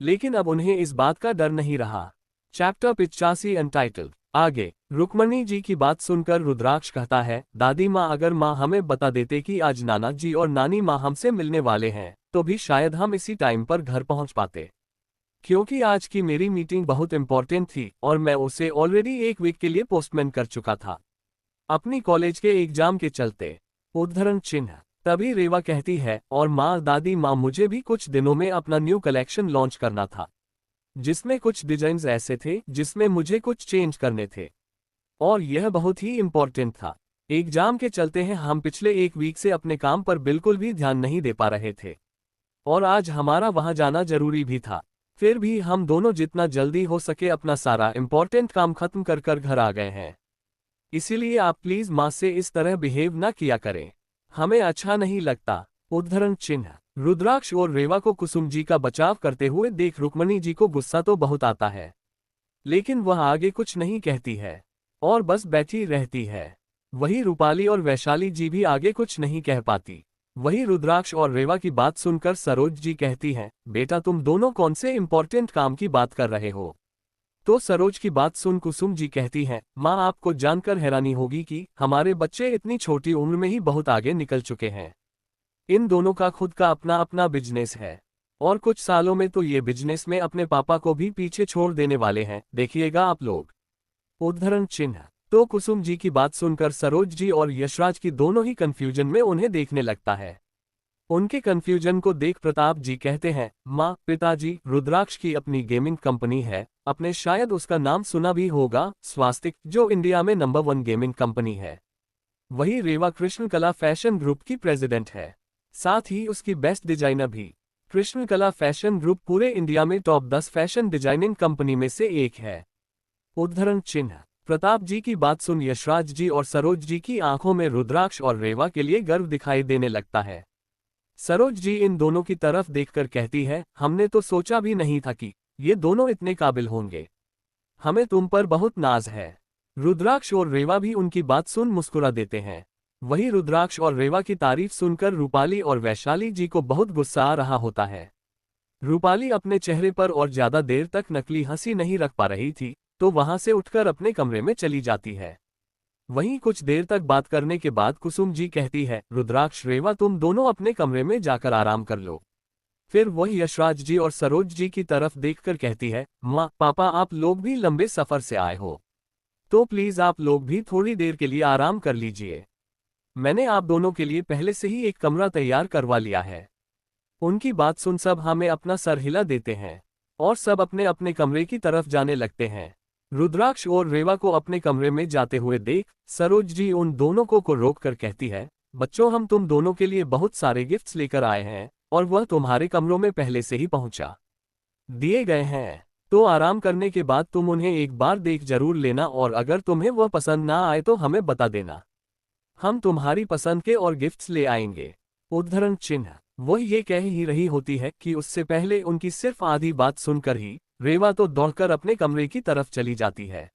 लेकिन अब उन्हें इस बात का डर नहीं रहा। Chapter 85 untitled. आगे। रुक्मणी जी की बात सुनकर रुद्राक्ष कहता है, दादी माँ अगर माँ हमें बता देते कि आज नाना जी और नानी माँ हमसे मिलने वाले हैं तो भी शायद हम इसी टाइम पर घर पहुँच पाते, क्योंकि आज की मेरी मीटिंग बहुत इंपॉर्टेंट थी और मैं उसे ऑलरेडी एक वीक के लिए पोस्टपोन कर चुका था अपनी कॉलेज के एग्जाम के चलते। उद्धरण चिन्ह। तभी रेवा कहती है, और माँ दादी माँ मुझे भी कुछ दिनों में अपना न्यू कलेक्शन लॉन्च करना था, जिसमें कुछ डिजाइन्स ऐसे थे जिसमें मुझे कुछ चेंज करने थे, और यह बहुत ही इम्पोर्टेंट था। एग्जाम के चलते हैं हम पिछले एक वीक से अपने काम पर बिल्कुल भी ध्यान नहीं दे पा रहे थे, और आज हमारा वहां जाना जरूरी भी था। फिर भी हम दोनों जितना जल्दी हो सके अपना सारा इम्पोर्टेंट काम खत्म कर कर घर आ गए हैं। इसीलिए आप प्लीज माँ से इस तरह बिहेव ना किया करें, हमें अच्छा नहीं लगता। उद्धरण चिन्ह। रुद्राक्ष और रेवा को कुसुम जी का बचाव करते हुए देख रुक्मणी जी को गुस्सा तो बहुत आता है, लेकिन वह आगे कुछ नहीं कहती है और बस बैठी रहती है। वही रूपाली और वैशाली जी भी आगे कुछ नहीं कह पाती। वही रुद्राक्ष और रेवा की बात सुनकर सरोज जी कहती हैं, बेटा तुम दोनों कौन से इम्पोर्टेंट काम की बात कर रहे हो? तो सरोज की बात सुन कुसुम जी कहती हैं, माँ आपको जानकर हैरानी होगी कि हमारे बच्चे इतनी छोटी उम्र में ही बहुत आगे निकल चुके हैं। इन दोनों का खुद का अपना अपना बिजनेस है, और कुछ सालों में तो ये बिजनेस में अपने पापा को भी पीछे छोड़ देने वाले हैं, देखिएगा आप लोग। उद्धरण चिन्ह। तो कुसुम जी की बात सुनकर सरोज जी और यशराज की दोनों ही कंफ्यूजन में उन्हें देखने लगता है। उनके कंफ्यूजन को देख प्रताप जी कहते हैं, माँ पिताजी, रुद्राक्ष की अपनी गेमिंग कंपनी है, आपने शायद उसका नाम सुना भी होगा, स्वास्तिक, जो इंडिया में नंबर 1 गेमिंग कंपनी है। वही रेवा कृष्ण कला फैशन ग्रुप की प्रेसिडेंट है, साथ ही उसकी बेस्ट डिजाइनर भी। कृष्ण कला फैशन ग्रुप पूरे इंडिया में टॉप 10 फैशन डिजाइनिंग कंपनी में से एक है। उद्धरण चिन्ह। प्रताप जी की बात सुन यशराज जी और सरोज जी की आंखों में रुद्राक्ष और रेवा के लिए गर्व दिखाई देने लगता है। सरोज जी इन दोनों की तरफ देखकर कहती है, हमने तो सोचा भी नहीं था कि ये दोनों इतने काबिल होंगे। हमें तुम पर बहुत नाज है। रुद्राक्ष और रेवा भी उनकी बात सुन मुस्कुरा देते हैं। वही रुद्राक्ष और रेवा की तारीफ सुनकर रूपाली और वैशाली जी को बहुत गुस्सा आ रहा होता है। रूपाली अपने चेहरे पर और ज्यादा देर तक नकली हंसी नहीं रख पा रही थी, तो वहां से उठकर अपने कमरे में चली जाती है। वहीं कुछ देर तक बात करने के बाद कुसुम जी कहती है, रुद्राक्ष रेवा तुम दोनों अपने कमरे में जाकर आराम कर लो। फिर वही यशराज जी और सरोज जी की तरफ देखकर कहती है, माँ पापा आप लोग भी लंबे सफर से आए हो, तो प्लीज आप लोग भी थोड़ी देर के लिए आराम कर लीजिए। मैंने आप दोनों के लिए पहले से ही एक कमरा तैयार करवा लिया है। उनकी बात सुन सब हमें अपना सर हिला देते हैं और सब अपने अपने कमरे की तरफ जाने लगते हैं। रुद्राक्ष और रेवा को अपने कमरे में जाते हुए देख सरोज जी उन दोनों को रोक कर कहती है, बच्चों हम तुम दोनों के लिए बहुत सारे गिफ्ट्स लेकर आए हैं और वह तुम्हारे कमरों में पहले से ही पहुंचा दिए गए हैं, तो आराम करने के बाद तुम उन्हें एक बार देख जरूर लेना और अगर तुम्हें वह पसंद ना आए तो हमें बता देना, हम तुम्हारी पसंद के और गिफ्ट्स ले आएंगे। उद्धरण चिन्ह। वह ये कह ही रही होती है कि उससे पहले उनकी सिर्फ आधी बात सुनकर ही रेवा तो दौड़कर अपने कमरे की तरफ चली जाती है।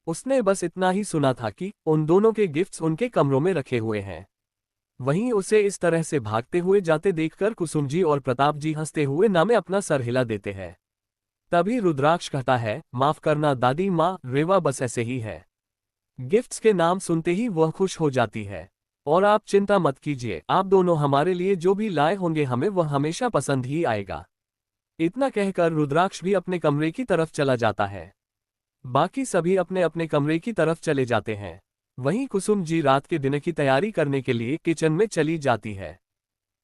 उसने बस इतना ही सुना था कि उन दोनों के गिफ्ट्स उनके कमरों में रखे हुए हैं। वहीं उसे इस तरह से भागते हुए जाते देखकर कुसुम जी और प्रताप जी हंसते हुए ना में अपना सर हिला देते हैं। तभी रुद्राक्ष कहता है, माफ करना दादी माँ, रेवा बस ऐसे ही है। गिफ्ट्स के नाम सुनते ही वह खुश हो जाती है, और आप चिंता मत कीजिए, आप दोनों हमारे लिए जो भी लाए होंगे हमें वह हमेशा पसंद ही आएगा। इतना कहकर रुद्राक्ष भी अपने कमरे की तरफ चला जाता है। बाकी सभी अपने अपने कमरे की तरफ चले जाते हैं। वहीं कुसुम जी रात के डिनर की तैयारी करने के लिए किचन में चली जाती है।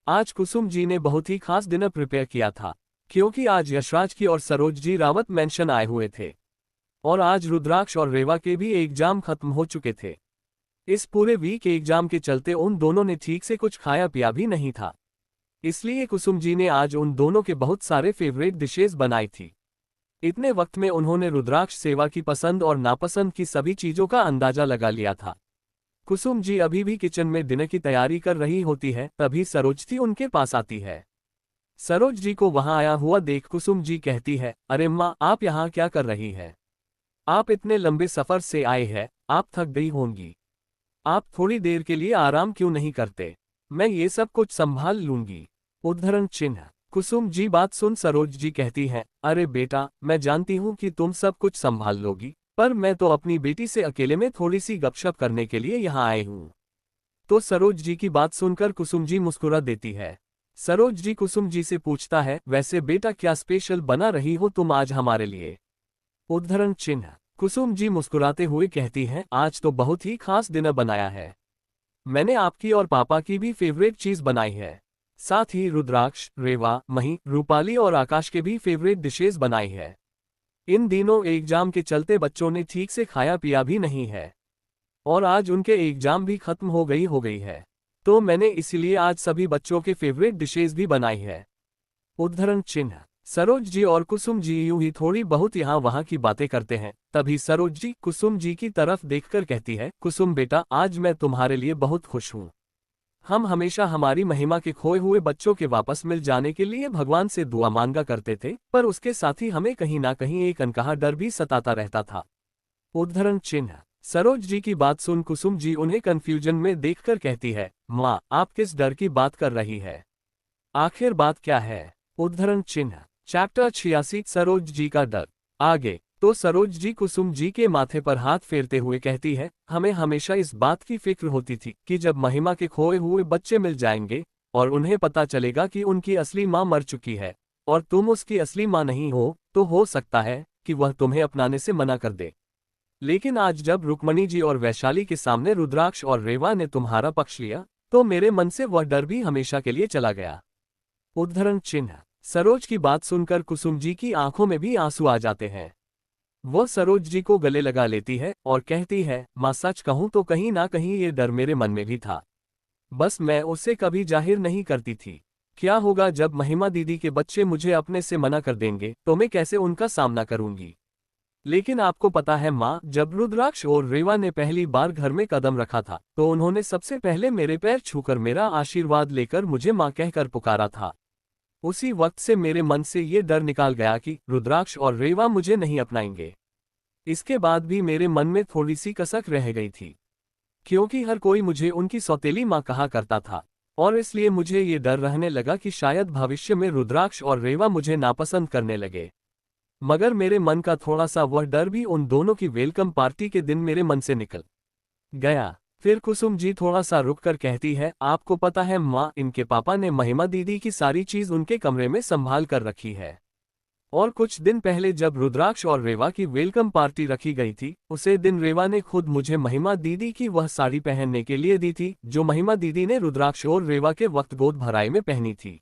आज कुसुम जी ने बहुत ही खास डिनर प्रिपेयर किया था, क्योंकि आज यशराज की और सरोज जी रावत मेंशन आए हुए थे, और आज रुद्राक्ष और रेवा के भी एग्जाम खत्म हो चुके थे। इस पूरे वीक एग्जाम के चलते उन दोनों ने ठीक से कुछ खाया पिया भी नहीं था, इसलिए कुसुम जी ने आज उन दोनों के बहुत सारे फेवरेट डिशेज बनाई थी। इतने वक्त में उन्होंने रुद्राक्ष सेवा की पसंद और नापसंद की सभी चीजों का अंदाजा लगा लिया था। कुसुम जी अभी भी किचन में डिनर की तैयारी कर रही होती है, तभी सरोज थी उनके पास आती है। सरोज जी को वहां आया हुआ देख कुसुम जी कहती है, अरे माँ आप यहाँ क्या कर रही है? आप इतने लंबे सफर से आए हैं, आप थक गई होंगी, आप थोड़ी देर के लिए आराम क्यों नहीं करते? मैं ये सब कुछ संभाल लूंगी। उद्धरण चिन्ह। कुसुम जी बात सुन सरोज जी कहती हैं, अरे बेटा मैं जानती हूँ कि तुम सब कुछ संभाल लोगी, पर मैं तो अपनी बेटी से अकेले में थोड़ी सी गपशप करने के लिए यहाँ आई हूँ। तो सरोज जी की बात सुनकर कुसुम जी मुस्कुरा देती है। सरोज जी कुसुम जी से पूछता है, वैसे बेटा क्या स्पेशल बना रही हो तुम आज हमारे लिए? उद्धरण चिन्ह। कुसुम जी मुस्कुराते हुए कहती हैं, आज तो बहुत ही खास डिनर बनाया है। मैंने आपकी और पापा की भी फेवरेट चीज बनाई है, साथ ही रुद्राक्ष, रेवा, मही, रूपाली और आकाश के भी फेवरेट डिशेज बनाई है। इन दिनों एग्जाम के चलते बच्चों ने ठीक से खाया पिया भी नहीं है, और आज उनके एग्जाम भी खत्म हो गई है, तो मैंने इसीलिए आज सभी बच्चों के फेवरेट डिशेज भी बनाई है। उद्धरण चिन्ह। सरोज जी और कुसुम जी यूं ही थोड़ी बहुत यहाँ वहाँ की बातें करते हैं, तभी सरोज जी कुसुम जी की तरफ देखकर कहती है, कुसुम बेटा, आज मैं तुम्हारे लिए बहुत खुश हूँ। हम हमेशा हमारी महिमा के खोए हुए बच्चों के वापस मिल जाने के लिए भगवान से दुआ मांगा करते थे, पर उसके साथ ही हमें कहीं ना कहीं एक अनकहा डर भी सताता रहता था। उद्धरण चिन्ह। सरोज जी की बात सुन कुसुम जी उन्हें कंफ्यूजन में देखकर कहती है, माँ, आप किस डर की बात कर रही है? आखिर बात क्या है? उद्धरण चिन्ह। चैप्टर 86 सरोज जी का डर। आगे तो सरोज जी कुसुम जी के माथे पर हाथ फेरते हुए कहती है, हमें हमेशा इस बात की फिक्र होती थी कि जब महिमा के खोए हुए बच्चे मिल जाएंगे और उन्हें पता चलेगा कि उनकी असली माँ मर चुकी है और तुम उसकी असली माँ नहीं हो, तो हो सकता है कि वह तुम्हें अपनाने से मना कर दे। लेकिन आज जब रुक्मणी जी और वैशाली के सामने रुद्राक्ष और रेवा ने तुम्हारा पक्ष लिया, तो मेरे मन से वह डर भी हमेशा के लिए चला गया। उद्धरण चिन्ह। सरोज की बात सुनकर कुसुम जी की आंखों में भी आंसू आ जाते हैं। वह सरोज जी को गले लगा लेती है और कहती है, माँ, सच कहूं तो कहीं ना कहीं ये डर मेरे मन में भी था, बस मैं उसे कभी जाहिर नहीं करती थी। क्या होगा जब महिमा दीदी के बच्चे मुझे अपने से मना कर देंगे, तो मैं कैसे उनका सामना करूंगी? लेकिन आपको पता है माँ, जब रुद्राक्ष और रेवा ने पहली बार घर में कदम रखा था, तो उन्होंने सबसे पहले मेरे पैर छूकर मेरा आशीर्वाद लेकर मुझे माँ कहकर पुकारा था। उसी वक्त से मेरे मन से ये डर निकाल गया कि रुद्राक्ष और रेवा मुझे नहीं अपनाएंगे। इसके बाद भी मेरे मन में थोड़ी सी कसक रह गई थी, क्योंकि हर कोई मुझे उनकी सौतेली माँ कहा करता था, और इसलिए मुझे ये डर रहने लगा कि शायद भविष्य में रुद्राक्ष और रेवा मुझे नापसंद करने लगे। मगर मेरे मन का थोड़ा सा वह डर भी उन दोनों की वेलकम पार्टी के दिन मेरे मन से निकल गया। फिर कुसुम जी थोड़ा सा रुक कर कहती है, आपको पता है माँ, इनके पापा ने महिमा दीदी की सारी चीज उनके कमरे में संभाल कर रखी है, और कुछ दिन पहले जब रुद्राक्ष और रेवा की वेलकम पार्टी रखी गई थी, उसे दिन रेवा ने खुद मुझे महिमा दीदी की वह साड़ी पहनने के लिए दी थी जो महिमा दीदी ने रुद्राक्ष और रेवा के वक्त गोद भराई में पहनी थी।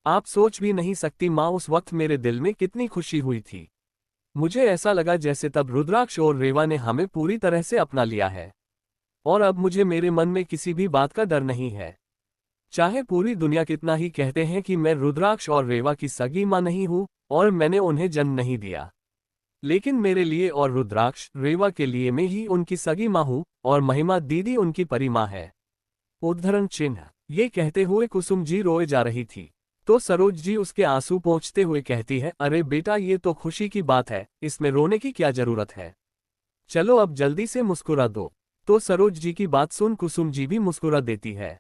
आप सोच भी नहीं सकती माँ, उस वक्त मेरे दिल में कितनी खुशी हुई थी। मुझे ऐसा लगा जैसे तब रुद्राक्ष और रेवा ने हमें पूरी तरह से अपना लिया है, और अब मुझे मेरे मन में किसी भी बात का डर नहीं है। चाहे पूरी दुनिया कितना ही कहते हैं कि मैं रुद्राक्ष और रेवा की सगी माँ नहीं हूँ और मैंने उन्हें जन्म नहीं दिया, लेकिन मेरे लिए और रुद्राक्ष रेवा के लिए मैं ही उनकी सगी माँ हूँ और महिमा दीदी उनकी परी माँ है। उद्धरण चिन्ह। ये कहते हुए कुसुम जी रोए जा रही थी, तो सरोज जी उसके आंसू पोंछते हुए कहती है, अरे बेटा, ये तो खुशी की बात है, इसमें रोने की क्या जरूरत है? चलो अब जल्दी से मुस्कुरा दो। तो सरोज जी की बात सुन कुसुम जी भी मुस्कुरा देती है।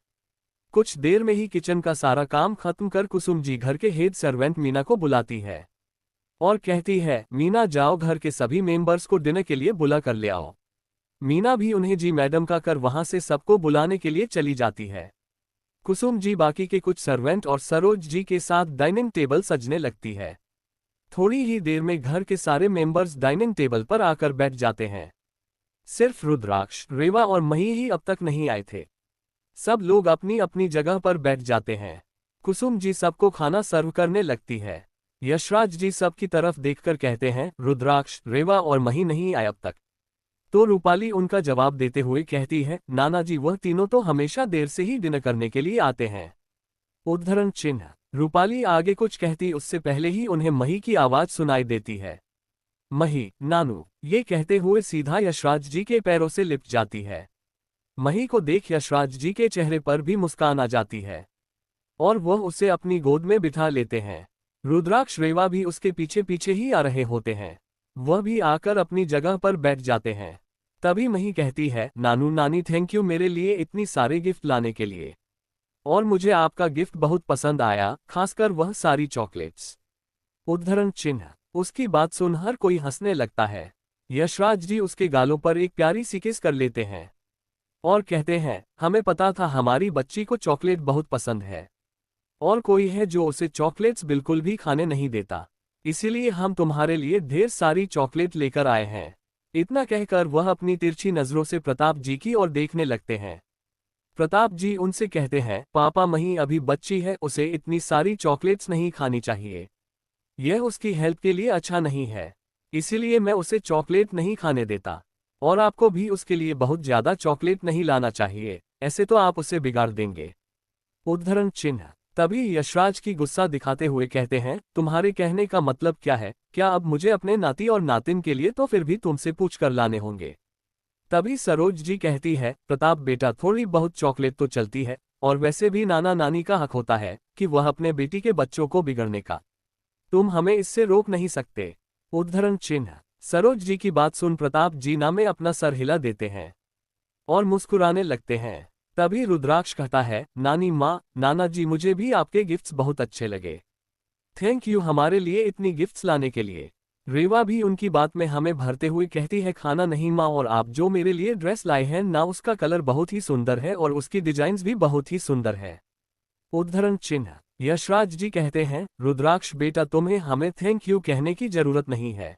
कुछ देर में ही किचन का सारा काम खत्म कर कुसुम जी घर के हेड सर्वेंट मीना को बुलाती है और कहती है, मीना, जाओ घर के सभी मेंबर्स को डिनर के लिए बुला कर ले आओ। मीना भी उन्हें जी मैडम का कर वहां से सबको बुलाने के लिए चली जाती है। कुसुम जी बाकी के कुछ सर्वेंट और सरोज जी के साथ डाइनिंग टेबल सजने लगती है। थोड़ी ही देर में घर के सारे मेंबर्स डाइनिंग टेबल पर आकर बैठ जाते हैं। सिर्फ रुद्राक्ष, रेवा और मही ही अब तक नहीं आए थे। सब लोग अपनी अपनी जगह पर बैठ जाते हैं। कुसुम जी सबको खाना सर्व करने लगती है। यशराज जी सबकी तरफ देखकर कहते हैं, रुद्राक्ष, रेवा और मही नहीं आए अब तक। तो रूपाली उनका जवाब देते हुए कहती है, नाना जी, वह तीनों तो हमेशा देर से ही डिनर करने के लिए आते हैं। उद्धरण चिन्ह। रूपाली आगे कुछ कहती उससे पहले ही उन्हें मही की आवाज सुनाई देती है। मही, नानू, ये कहते हुए सीधा यशराज जी के पैरों से लिपट जाती है। मही को देख यशराज जी के चेहरे पर भी मुस्कान आ जाती है और वह उसे अपनी गोद में बिठा लेते हैं। रुद्राक्ष, रेवा भी उसके पीछे पीछे ही आ रहे होते हैं। वह भी आकर अपनी जगह पर बैठ जाते हैं। तभी मही कहती है, नानू नानी, थैंक यू मेरे लिए इतनी सारे गिफ्ट लाने के लिए, और मुझे आपका गिफ्ट बहुत पसंद आया, खासकर वह सारी चॉकलेट्स। उद्धरण चिन्ह। उसकी बात सुन हर कोई हंसने लगता है। यशराज जी उसके गालों पर एक प्यारी सी किस कर लेते हैं और कहते हैं, हमें पता था हमारी बच्ची को चॉकलेट बहुत पसंद है, और कोई है जो उसे चॉकलेट्स बिल्कुल भी खाने नहीं देता, इसीलिए हम तुम्हारे लिए ढेर सारी चॉकलेट लेकर आए हैं। इतना कहकर वह अपनी तिरछी नजरों से प्रताप जी की ओर देखने लगते हैं। प्रताप जी उनसे कहते हैं, पापा, मही अभी बच्ची है, उसे इतनी सारी चॉकलेट्स नहीं खानी चाहिए, यह उसकी हेल्थ के लिए अच्छा नहीं है। इसीलिए मैं उसे चॉकलेट नहीं खाने देता। और आपको भी उसके लिए बहुत ज्यादा चॉकलेट नहीं लाना चाहिए, ऐसे तो आप उसे बिगाड़ देंगे। उद्धरण चिन्ह। तभी यशराज की गुस्सा दिखाते हुए कहते हैं, तुम्हारे कहने का मतलब क्या है? क्या अब मुझे अपने नाती और नातिन के लिए तो फिर भी तुमसे पूछ कर लाने होंगे? तभी सरोज जी कहती है, प्रताप बेटा, थोड़ी बहुत चॉकलेट तो चलती है, और वैसे भी नाना नानी का हक होता है कि वह अपने बेटी के बच्चों को बिगड़ने का। तुम हमें इससे रोक नहीं सकते। उद्धरण चिन्ह। सरोज जी की बात सुन प्रताप जी ना में अपना सर हिला देते हैं और मुस्कुराने लगते हैं। तभी रुद्राक्ष कहता है, नानी माँ, नाना जी, मुझे भी आपके गिफ्ट्स बहुत अच्छे लगे। थैंक यू हमारे लिए इतनी गिफ्ट्स लाने के लिए। रेवा भी उनकी बात में हमें भरते हुए कहती है, खाना नहीं माँ, और आप जो मेरे लिए ड्रेस लाए हैं ना, उसका कलर बहुत ही सुंदर है और उसकी डिजाइन्स भी बहुत ही सुंदर है। उद्धरण चिन्ह। यशराज जी कहते हैं, रुद्राक्ष बेटा, तुम्हें हमें थैंक यू कहने की जरूरत नहीं है।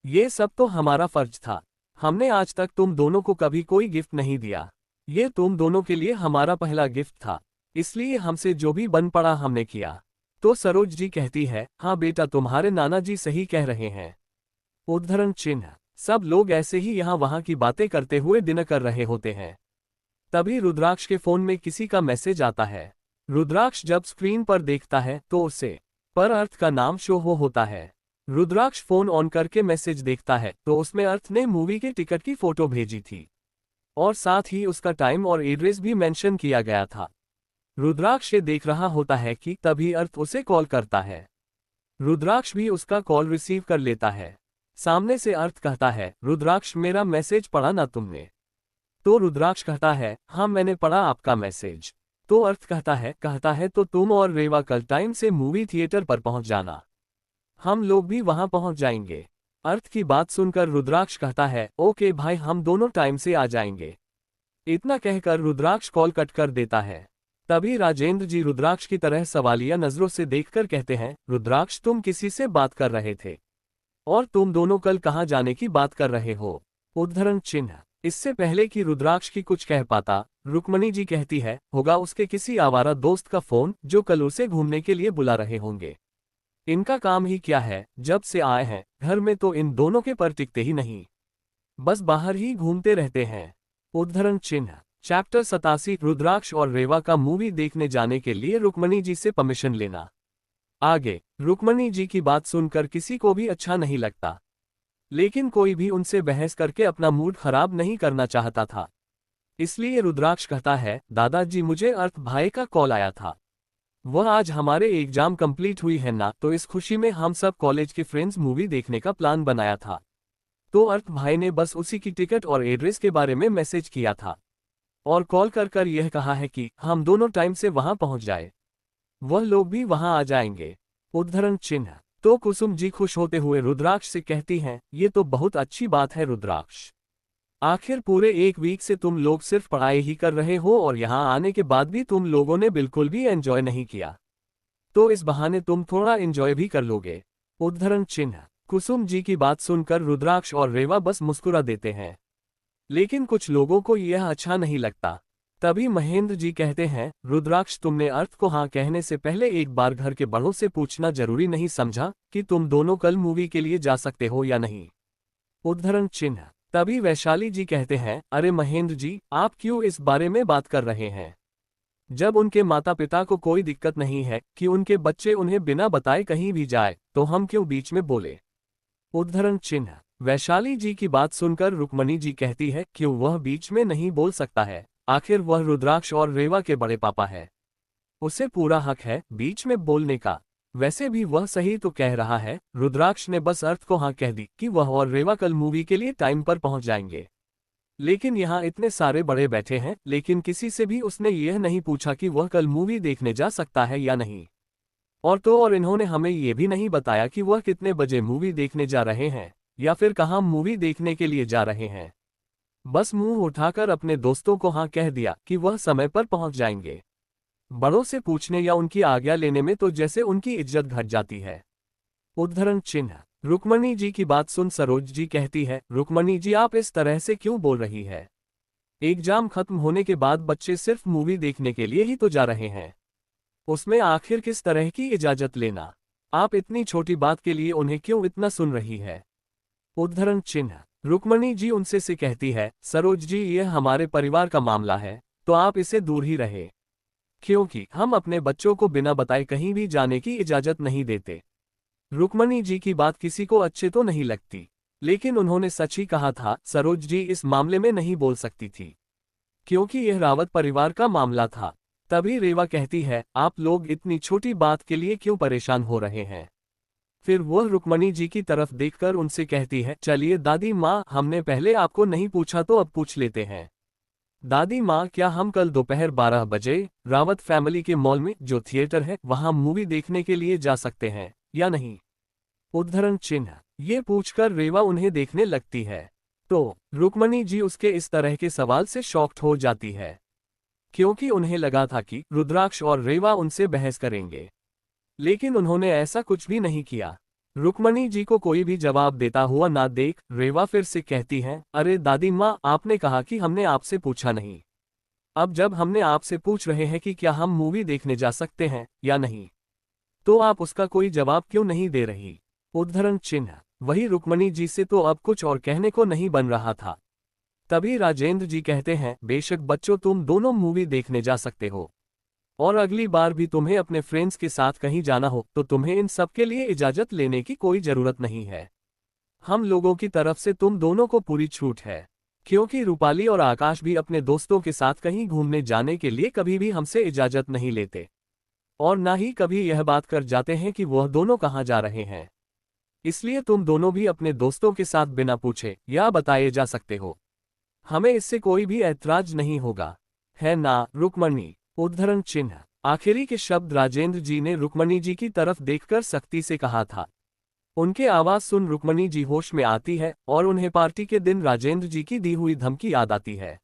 ये सब तो हमारा फर्ज था। हमने आज तक तुम दोनों को कभी कोई गिफ्ट नहीं दिया। ये तुम दोनों के लिए हमारा पहला गिफ्ट था, इसलिए हमसे जो भी बन पड़ा हमने किया। तो सरोज जी कहती है, हाँ बेटा, तुम्हारे नाना जी सही कह रहे हैं। उद्धरण चिन्ह। सब लोग ऐसे ही यहाँ वहाँ की बातें करते हुए डिनर कर रहे होते हैं। तभी रुद्राक्ष के फोन में किसी का मैसेज आता है। रुद्राक्ष जब स्क्रीन पर देखता है तो उसे पर अर्थ का नाम शो होता है। रुद्राक्ष फोन ऑन करके मैसेज देखता है तो उसमें अर्थ ने मूवी के टिकट की फोटो भेजी थी और साथ ही उसका टाइम और एड्रेस भी मेंशन किया गया था। रुद्राक्ष ये देख रहा होता है कि तभी अर्थ उसे कॉल करता है। रुद्राक्ष भी उसका कॉल रिसीव कर लेता है। सामने से अर्थ कहता है, रुद्राक्ष, मेरा मैसेज पढ़ा ना तुमने? तो रुद्राक्ष कहता है, हाँ मैंने पढ़ा आपका मैसेज। तो अर्थ कहता है तो तुम और रेवा कल टाइम से मूवी थिएटर पर पहुंच जाना, हम लोग भी वहां पहुंच जाएंगे। अर्थ की बात सुनकर रुद्राक्ष कहता है, ओके भाई, हम दोनों टाइम से आ जाएंगे। इतना कहकर रुद्राक्ष कॉल कट कर देता है। तभी राजेंद्र जी रुद्राक्ष की तरह सवालिया नजरों से देखकर कहते हैं, रुद्राक्ष, तुम किसी से बात कर रहे थे और तुम दोनों कल कहाँ जाने की बात कर रहे हो? उद्धरण चिन्ह। इससे पहले कि रुद्राक्ष की कुछ कह पाता, रुक्मणी जी कहती है, होगा उसके किसी आवारा दोस्त का फोन जो कल उसे घूमने के लिए बुला रहे होंगे। इनका काम ही क्या है, जब से आए हैं घर में तो इन दोनों के पर टिकते ही नहीं, बस बाहर ही घूमते रहते हैं। उद्धरण चिन्ह। चैप्टर 87, रुद्राक्ष और रेवा का मूवी देखने जाने के लिए रुक्मणी जी से परमिशन लेना। आगे। रुक्मणी जी की बात सुनकर किसी को भी अच्छा नहीं लगता, लेकिन कोई भी उनसे बहस करके अपना मूड खराब नहीं करना चाहता था। इसलिए रुद्राक्ष कहता है, दादाजी, मुझे अर्थ भाई का कॉल आया था। वह आज हमारे एग्जाम कंप्लीट हुई है ना, तो इस खुशी में हम सब कॉलेज के फ्रेंड्स मूवी देखने का प्लान बनाया था। तो अर्थ भाई ने बस उसी की टिकट और एड्रेस के बारे में मैसेज किया था और कॉल कर यह कहा है कि हम दोनों टाइम से वहां पहुंच जाए, वह लोग भी वहां आ जाएंगे। उद्धरण चिन्ह। तो कुसुम जी खुश होते हुए रुद्राक्ष से कहती हैं, ये तो बहुत अच्छी बात है रुद्राक्ष, आखिर पूरे एक वीक से तुम लोग सिर्फ पढ़ाई ही कर रहे हो और यहाँ आने के बाद भी तुम लोगों ने बिल्कुल भी एंजॉय नहीं किया, तो इस बहाने तुम थोड़ा एंजॉय भी कर लोगे। उद्धरण चिन्ह। कुसुम जी की बात सुनकर रुद्राक्ष और रेवा बस मुस्कुरा देते हैं, लेकिन कुछ लोगों को यह अच्छा नहीं लगता। तभी महेंद्र जी कहते हैं, रुद्राक्ष, तुमने अर्थ को हाँ कहने से पहले एक बार घर के बड़ों से पूछना जरूरी नहीं समझा कि तुम दोनों कल मूवी के लिए जा सकते हो या नहीं? उद्धरण चिन्ह। तभी वैशाली जी कहते हैं, अरे महेंद्र जी, आप क्यों इस बारे में बात कर रहे हैं? जब उनके माता पिता को कोई दिक्कत नहीं है कि उनके बच्चे उन्हें बिना बताए कहीं भी जाए, तो हम क्यों बीच में बोले? उद्धरण चिन्ह। वैशाली जी की बात सुनकर रुक्मणी जी कहती है, क्यों वह बीच में नहीं बोल सकता है? आखिर वह रुद्राक्ष और रेवा के बड़े पापा है, उसे पूरा हक है बीच में बोलने का। वैसे भी वह सही तो कह रहा है। रुद्राक्ष ने बस अर्थ को हाँ कह दी कि वह और रेवा कल मूवी के लिए टाइम पर पहुंच जाएंगे, लेकिन यहाँ इतने सारे बड़े बैठे हैं, लेकिन किसी से भी उसने यह नहीं पूछा कि वह कल मूवी देखने जा सकता है या नहीं। और इन्होंने हमें यह भी नहीं बताया कि वह कितने बजे मूवी देखने जा रहे हैं या फिर कहाँ मूवी देखने के लिए जा रहे हैं। बस मुंह उठाकर अपने दोस्तों को हाँ कह दिया कि वह समय पर पहुंच जाएंगे। बड़ों से पूछने या उनकी आज्ञा लेने में तो जैसे उनकी इज्जत घट जाती है। उद्धरण चिन्ह। रुक्मणी जी की बात सुन सरोज जी कहती है, रुक्मणी जी, आप इस तरह से क्यों बोल रही है? एग्जाम खत्म होने के बाद बच्चे सिर्फ मूवी देखने के लिए ही तो जा रहे हैं, उसमें आखिर किस तरह की इजाजत लेना? आप इतनी छोटी बात के लिए उन्हें क्यों इतना सुन रही है? उद्धरण चिन्ह। रुक्मणी जी उनसे से कहती है, सरोज जी यह हमारे परिवार का मामला है, तो आप इसे दूर ही रहे, क्योंकि हम अपने बच्चों को बिना बताए कहीं भी जाने की इजाजत नहीं देते। रुक्मणी जी की बात किसी को अच्छे तो नहीं लगती, लेकिन उन्होंने सच ही कहा था। सरोज जी इस मामले में नहीं बोल सकती थी, क्योंकि यह रावत परिवार का मामला था। तभी रेवा कहती है, आप लोग इतनी छोटी बात के लिए क्यों परेशान हो रहे हैं। फिर वह रुक्मणी जी की तरफ देखकर उनसे कहती है, चलिए दादी माँ, हमने पहले आपको नहीं पूछा तो अब पूछ लेते हैं। दादी माँ, क्या हम कल दोपहर 12 बजे रावत फैमिली के मॉल में जो थिएटर है वहां मूवी देखने के लिए जा सकते हैं या नहीं। उद्धरण चिन्ह। ये पूछकर रेवा उन्हें देखने लगती है, तो रुक्मणी जी उसके इस तरह के सवाल से शॉक्ड हो जाती है, क्योंकि उन्हें लगा था कि रुद्राक्ष और रेवा उनसे बहस करेंगे, लेकिन उन्होंने ऐसा कुछ भी नहीं किया। रुक्मणी जी को कोई भी जवाब देता हुआ ना देख रेवा फिर से कहती है, अरे दादी माँ, आपने कहा कि हमने आपसे पूछा नहीं। अब जब हमने आपसे पूछ रहे हैं कि क्या हम मूवी देखने जा सकते हैं या नहीं, तो आप उसका कोई जवाब क्यों नहीं दे रही। उद्धरण चिन्ह। वही रुक्मणी जी से तो अब कुछ और कहने को नहीं बन रहा था। तभी राजेंद्र जी कहते हैं, बेशक बच्चों, तुम दोनों मूवी देखने जा सकते हो, और अगली बार भी तुम्हें अपने फ्रेंड्स के साथ कहीं जाना हो तो तुम्हें इन सब के लिए इजाजत लेने की कोई जरूरत नहीं है। हम लोगों की तरफ से तुम दोनों को पूरी छूट है, क्योंकि रूपाली और आकाश भी अपने दोस्तों के साथ कहीं घूमने जाने के लिए कभी भी हमसे इजाजत नहीं लेते, और ना ही कभी यह बात कर जाते हैं कि वह दोनों कहाँ जा रहे हैं। इसलिए तुम दोनों भी अपने दोस्तों के साथ बिना पूछे या बताए जा सकते हो। हमें इससे कोई भी ऐतराज नहीं होगा, है ना रुक्मणी। उद्धरण चिन्ह। आखिरी के शब्द राजेंद्र जी ने रुक्मणी जी की तरफ देखकर सख्ती से कहा था। उनके आवाज सुन रुक्मणी जी होश में आती है और उन्हें पार्टी के दिन राजेंद्र जी की दी हुई धमकी याद आती है।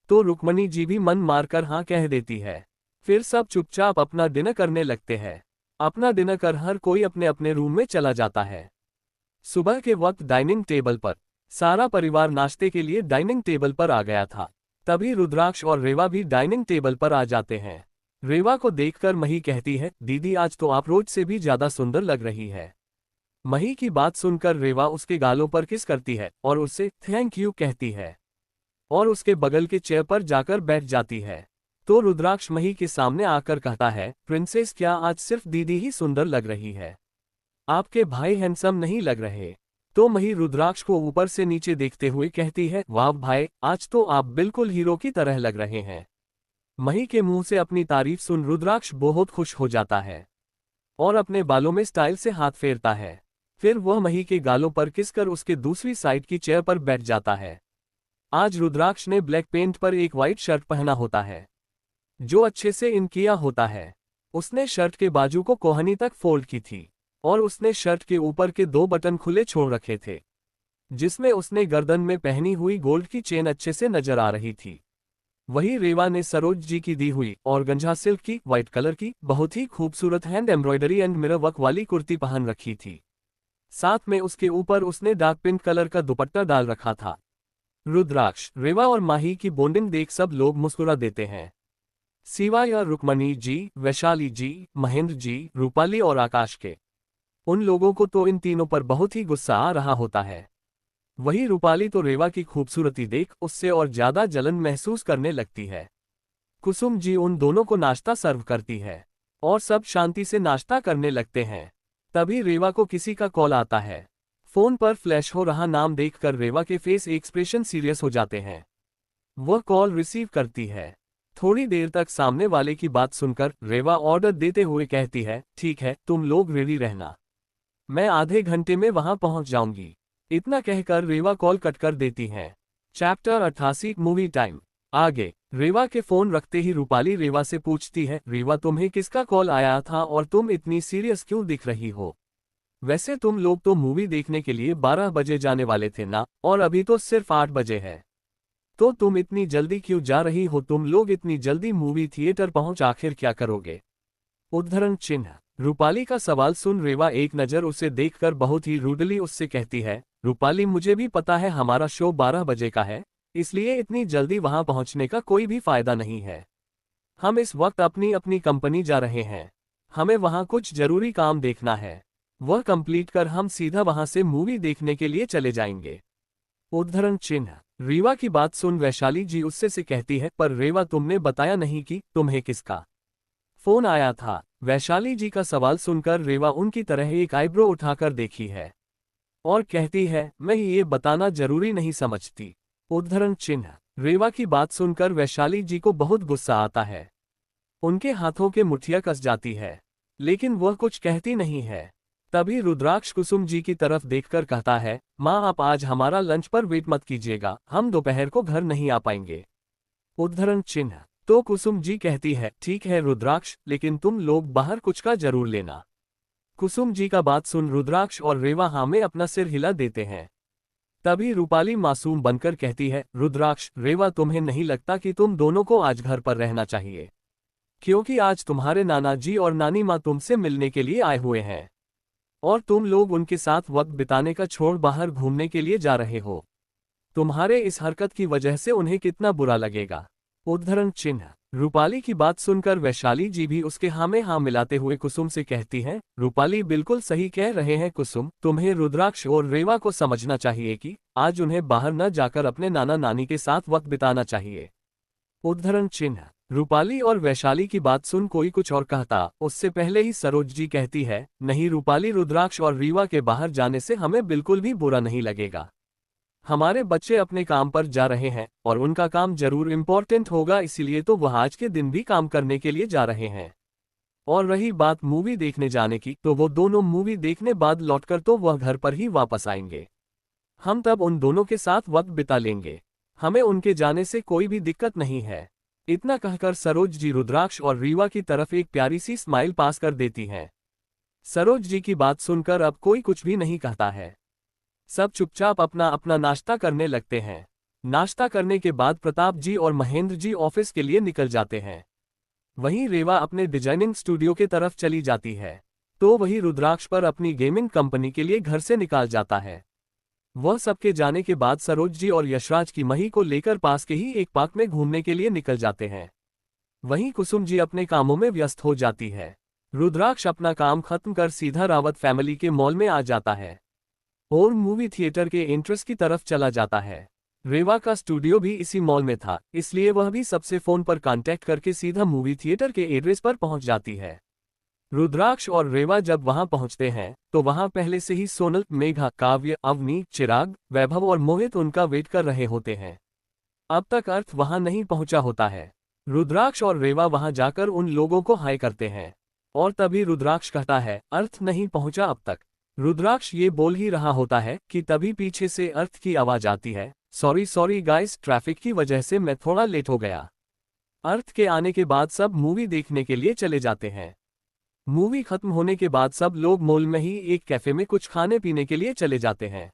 तो रुक्मणी जी भी मन मारकर हाँ कह देती है। फिर सब चुपचाप अपना डिनर करने लगते हैं। अपना डिनर कर हर कोई अपने अपने रूम में चला जाता है। सुबह के वक्त डाइनिंग टेबल पर सारा परिवार नाश्ते के लिए डाइनिंग टेबल पर आ गया था। तभी रुद्राक्ष और रेवा भी डाइनिंग टेबल पर आ जाते हैं। रेवा को देखकर मही कहती है, दीदी आज तो आप रोज से भी ज्यादा सुंदर लग रही है। मही की बात सुनकर रेवा उसके गालों पर किस करती है और उससे थैंक यू कहती है, और उसके बगल के चेयर पर जाकर बैठ जाती है। तो रुद्राक्ष मही के सामने आकर कहता है, प्रिंसेस क्या आज सिर्फ दीदी ही सुंदर लग रही है, आपके भाई हैंडसम नहीं लग रहे। तो मही रुद्राक्ष को ऊपर से नीचे देखते हुए कहती है, वाह भाई, आज तो आप बिल्कुल हीरो की तरह लग रहे हैं। मही के मुंह से अपनी तारीफ सुन रुद्राक्ष बहुत खुश हो जाता है और अपने बालों में स्टाइल से हाथ फेरता है। फिर वह मही के गालों पर किसकर उसके दूसरी साइड की चेयर पर बैठ जाता है। आज रुद्राक्ष ने ब्लैक पेंट पर एक व्हाइट शर्ट पहना होता है, जो अच्छे से इन किया होता है। उसने शर्ट के बाजू को कोहनी तक फोल्ड की थी, और उसने शर्ट के ऊपर के 2 बटन खुले छोड़ रखे थे, जिसमें उसने गर्दन में पहनी हुई गोल्ड की चेन अच्छे से नजर आ रही थी। वही रेवा ने सरोज जी की दी हुई और गंजा सिल्क की व्हाइट कलर की बहुत ही खूबसूरत hand embroidery and mirror work वाली कुर्ती पहन रखी थी। साथ में उसके ऊपर उसने डार्क पिंक कलर का दुपट्टा डाल रखा था। रुद्राक्ष, रेवा और माही की बॉन्डिंग देख सब लोग मुस्कुरा देते हैं, सिवाय रुक्मणी जी, वैशाली जी, महेंद्र जी, रूपाली और आकाश के। उन लोगों को तो इन तीनों पर बहुत ही गुस्सा आ रहा होता है। वही रूपाली तो रेवा की खूबसूरती देख उससे और ज्यादा जलन महसूस करने लगती है। कुसुम जी उन दोनों को नाश्ता सर्व करती है और सब शांति से नाश्ता करने लगते हैं। तभी रेवा को किसी का कॉल आता है। फोन पर फ्लैश हो रहा नाम देखकर रेवा के फेस एक्सप्रेशन सीरियस हो जाते हैं। वह कॉल रिसीव करती है। थोड़ी देर तक सामने वाले की बात सुनकर रेवा ऑर्डर देते हुए कहती है, ठीक है, तुम लोग रेडी रहना, मैं आधे घंटे में वहां पहुंच जाऊंगी। इतना कहकर रेवा कॉल कट कर देती हैं। Chapter 88 movie time. आगे रेवा के फोन रखते ही रूपाली रेवा से पूछती है, रेवा तुम्हें किसका कॉल आया था और तुम इतनी सीरियस क्यों दिख रही हो? वैसे तुम लोग तो मूवी देखने के लिए 12 बजे जाने वाले थे ना, और अभी तो सिर्फ 8 बजे है, तो तुम इतनी जल्दी क्यों जा रही हो? तुम लोग इतनी जल्दी मूवी थिएटर पहुंच आखिर क्या करोगे? उद्धरण चिन्ह। रूपाली का सवाल सुन रेवा एक नज़र उसे देखकर बहुत ही रूडली उससे कहती है, रूपाली मुझे भी पता है हमारा शो 12 बजे का है, इसलिए इतनी जल्दी वहां पहुंचने का कोई भी फायदा नहीं है। हम इस वक्त अपनी अपनी कंपनी जा रहे हैं, हमें वहां कुछ जरूरी काम देखना है। वह कंप्लीट कर हम सीधा वहां से मूवी देखने के लिए चले जाएंगे। उद्धरण चिन्ह। रीवा की बात सुन वैशाली जी उससे से कहती है, पर रेवा तुमने बताया नहीं कि तुम्हें किसका फोन आया था। वैशाली जी का सवाल सुनकर रेवा उनकी तरह एक आईब्रो उठाकर देखी है और कहती है, मैं ये बताना जरूरी नहीं समझती। उद्धरण चिन्ह। रेवा की बात सुनकर वैशाली जी को बहुत गुस्सा आता है। उनके हाथों के मुठ्ठियां कस जाती है, लेकिन वह कुछ कहती नहीं है। तभी रुद्राक्ष कुसुम जी की तरफ देखकर कहता है, माँ आप आज हमारा लंच पर वेट मत कीजिएगा, हम दोपहर को घर नहीं आ पाएंगे। उद्धरण चिन्ह। तो कुसुम जी कहती है, ठीक है रुद्राक्ष, लेकिन तुम लोग बाहर कुछ का जरूर लेना। कुसुम जी का बात सुन रुद्राक्ष और रेवा हाँ में अपना सिर हिला देते हैं। तभी रूपाली मासूम बनकर कहती है, रुद्राक्ष रेवा तुम्हें नहीं लगता कि तुम दोनों को आज घर पर रहना चाहिए, क्योंकि आज तुम्हारे नाना जी और नानी माँ तुमसे मिलने के लिए आए हुए हैं और तुम लोग उनके साथ वक्त बिताने का छोड़ बाहर घूमने के लिए जा रहे हो। तुम्हारे इस हरकत की वजह से उन्हें कितना बुरा लगेगा। उद्धरण चिन्ह। रूपाली की बात सुनकर वैशाली जी भी उसके हाँ में हाँ मिलाते हुए कुसुम से कहती हैं, रूपाली बिल्कुल सही कह रहे हैं कुसुम, तुम्हें रुद्राक्ष और रेवा को समझना चाहिए कि आज उन्हें बाहर न जाकर अपने नाना नानी के साथ वक्त बिताना चाहिए। उद्धरण चिन्ह। रूपाली और वैशाली की बात सुन कोई कुछ और कहता, उससे पहले ही सरोज जी कहती है, नहीं रूपाली, रुद्राक्ष और रीवा के बाहर जाने से हमें बिल्कुल भी बुरा नहीं लगेगा। हमारे बच्चे अपने काम पर जा रहे हैं और उनका काम जरूर इम्पोर्टेंट होगा, इसीलिए तो वह आज के दिन भी काम करने के लिए जा रहे हैं। और रही बात मूवी देखने जाने की, तो वो दोनों मूवी देखने बाद लौटकर तो वह घर पर ही वापस आएंगे। हम तब उन दोनों के साथ वक्त बिता लेंगे, हमें उनके जाने से कोई भी दिक्कत नहीं है। इतना कहकर सरोज जी रुद्राक्ष और रीवा की तरफ एक प्यारी सी स्माइल पास कर देती हैं। सरोज जी की बात सुनकर अब कोई कुछ भी नहीं कहता है। सब चुपचाप अपना अपना नाश्ता करने लगते हैं। नाश्ता करने के बाद प्रताप जी और महेंद्र जी ऑफिस के लिए निकल जाते हैं। वहीं रेवा अपने डिजाइनिंग स्टूडियो के तरफ चली जाती है, तो वही रुद्राक्ष पर अपनी गेमिंग कंपनी के लिए घर से निकाल जाता है। वह सबके जाने के बाद सरोज जी और यशराज की मही को लेकर पास के ही एक पार्क में घूमने के लिए निकल जाते हैं। वहीं कुसुम जी अपने कामों में व्यस्त हो जाती है। रुद्राक्ष अपना काम खत्म कर सीधा रावत फैमिली के मॉल में आ जाता है और मूवी थिएटर के एंट्रेंस की तरफ चला जाता है। रेवा का स्टूडियो भी इसी मॉल में था, इसलिए वह भी सबसे फोन पर कांटेक्ट करके सीधा मूवी थिएटर के एड्रेस पर पहुंच जाती है। रुद्राक्ष और रेवा जब वहां पहुंचते हैं तो वहां पहले से ही सोनल, मेघा, काव्य, अवनी, चिराग, वैभव और मोहित उनका वेट कर रहे होते हैं। अब तक अर्थ वहां नहीं पहुंचा होता है। रुद्राक्ष और रेवा वहां जाकर उन लोगों को हाय करते हैं और तभी रुद्राक्ष कहता है, अर्थ नहीं पहुंचा अब तक। रुद्राक्ष ये बोल ही रहा होता है कि तभी पीछे से अर्थ की आवाज आती है, सॉरी गाइस, ट्रैफिक की वजह से मैं थोड़ा लेट हो गया। अर्थ के आने के बाद सब मूवी देखने के लिए चले जाते हैं। मूवी खत्म होने के बाद सब लोग मॉल में ही एक कैफे में कुछ खाने पीने के लिए चले जाते हैं।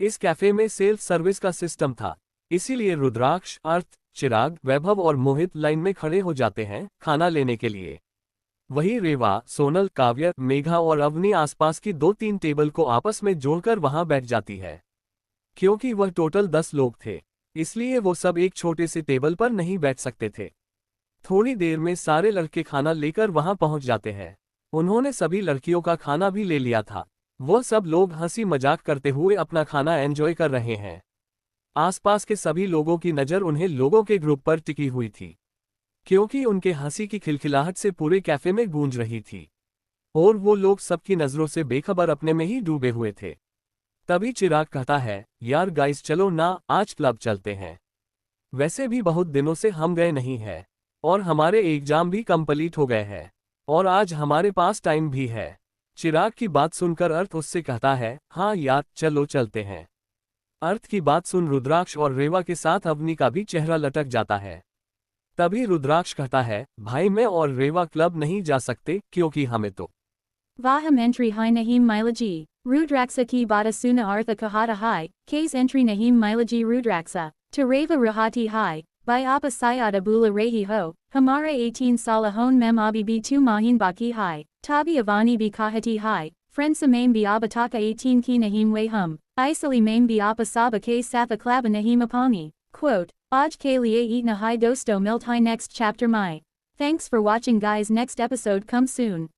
इस कैफे में सेल्फ सर्विस का सिस्टम था, इसीलिए रुद्राक्ष, अर्थ, चिराग, वैभव और मोहित लाइन में खड़े हो जाते हैं खाना लेने के लिए। वही रेवा, सोनल, काव्य, मेघा और अवनी आसपास की 2-3 टेबल को आपस में जोड़कर वहां बैठ जाती है। क्योंकि वह टोटल 10 लोग थे, इसलिए वो सब एक छोटे से टेबल पर नहीं बैठ सकते थे। थोड़ी देर में सारे लड़के खाना लेकर वहां पहुंच जाते हैं। उन्होंने सभी लड़कियों का खाना भी ले लिया था। वो सब लोग हंसी मजाक करते हुए अपना खाना एंजॉय कर रहे हैं। आसपास के सभी लोगों की नज़र उन्हें लोगों के ग्रुप पर टिकी हुई थी, क्योंकि उनके हंसी की खिलखिलाहट से पूरे कैफे में गूंज रही थी और वो लोग सबकी नज़रों से बेखबर अपने में ही डूबे हुए थे। तभी चिराग कहता है, यार गाइस चलो ना, आज क्लब चलते हैं। वैसे भी बहुत दिनों से हम गए नहीं हैं और हमारे एग्जाम भी कंप्लीट हो गए हैं और आज हमारे पास टाइम भी है। चिराग की बात सुनकर अर्थ उससे कहता है, हाँ यार चलो चलते हैं। अर्थ की बात सुन रुद्राक्ष और रेवा के साथ अवनी का भी चेहरा लटक जाता है। तभी रुद्राक्ष कहता है, भाई मैं और रेवा क्लब नहीं जा सकते क्योंकि हमें तो Vaham entry hi Nahim Milaji, Rudraksa ki bata suna artha kahata hi, case entry Nahim Milaji Rudraksa, to Reva Rahati hi, by Appa Sayada Bula Rehi ho, Hamara 18 Salahon Mem Abi B2 Mahin Baki hi, Tabi Avani Bi Kahati hi, Frensa Maim Bi Abataka 18 ki Nahim Way hum, Isali Maim Bi Appa Saba ke Satha Klaba Nahim Apani. Quote, Aj ke liye eatna hi dosto milt hi next chapter mai. Thanks for watching guys, next episode come soon.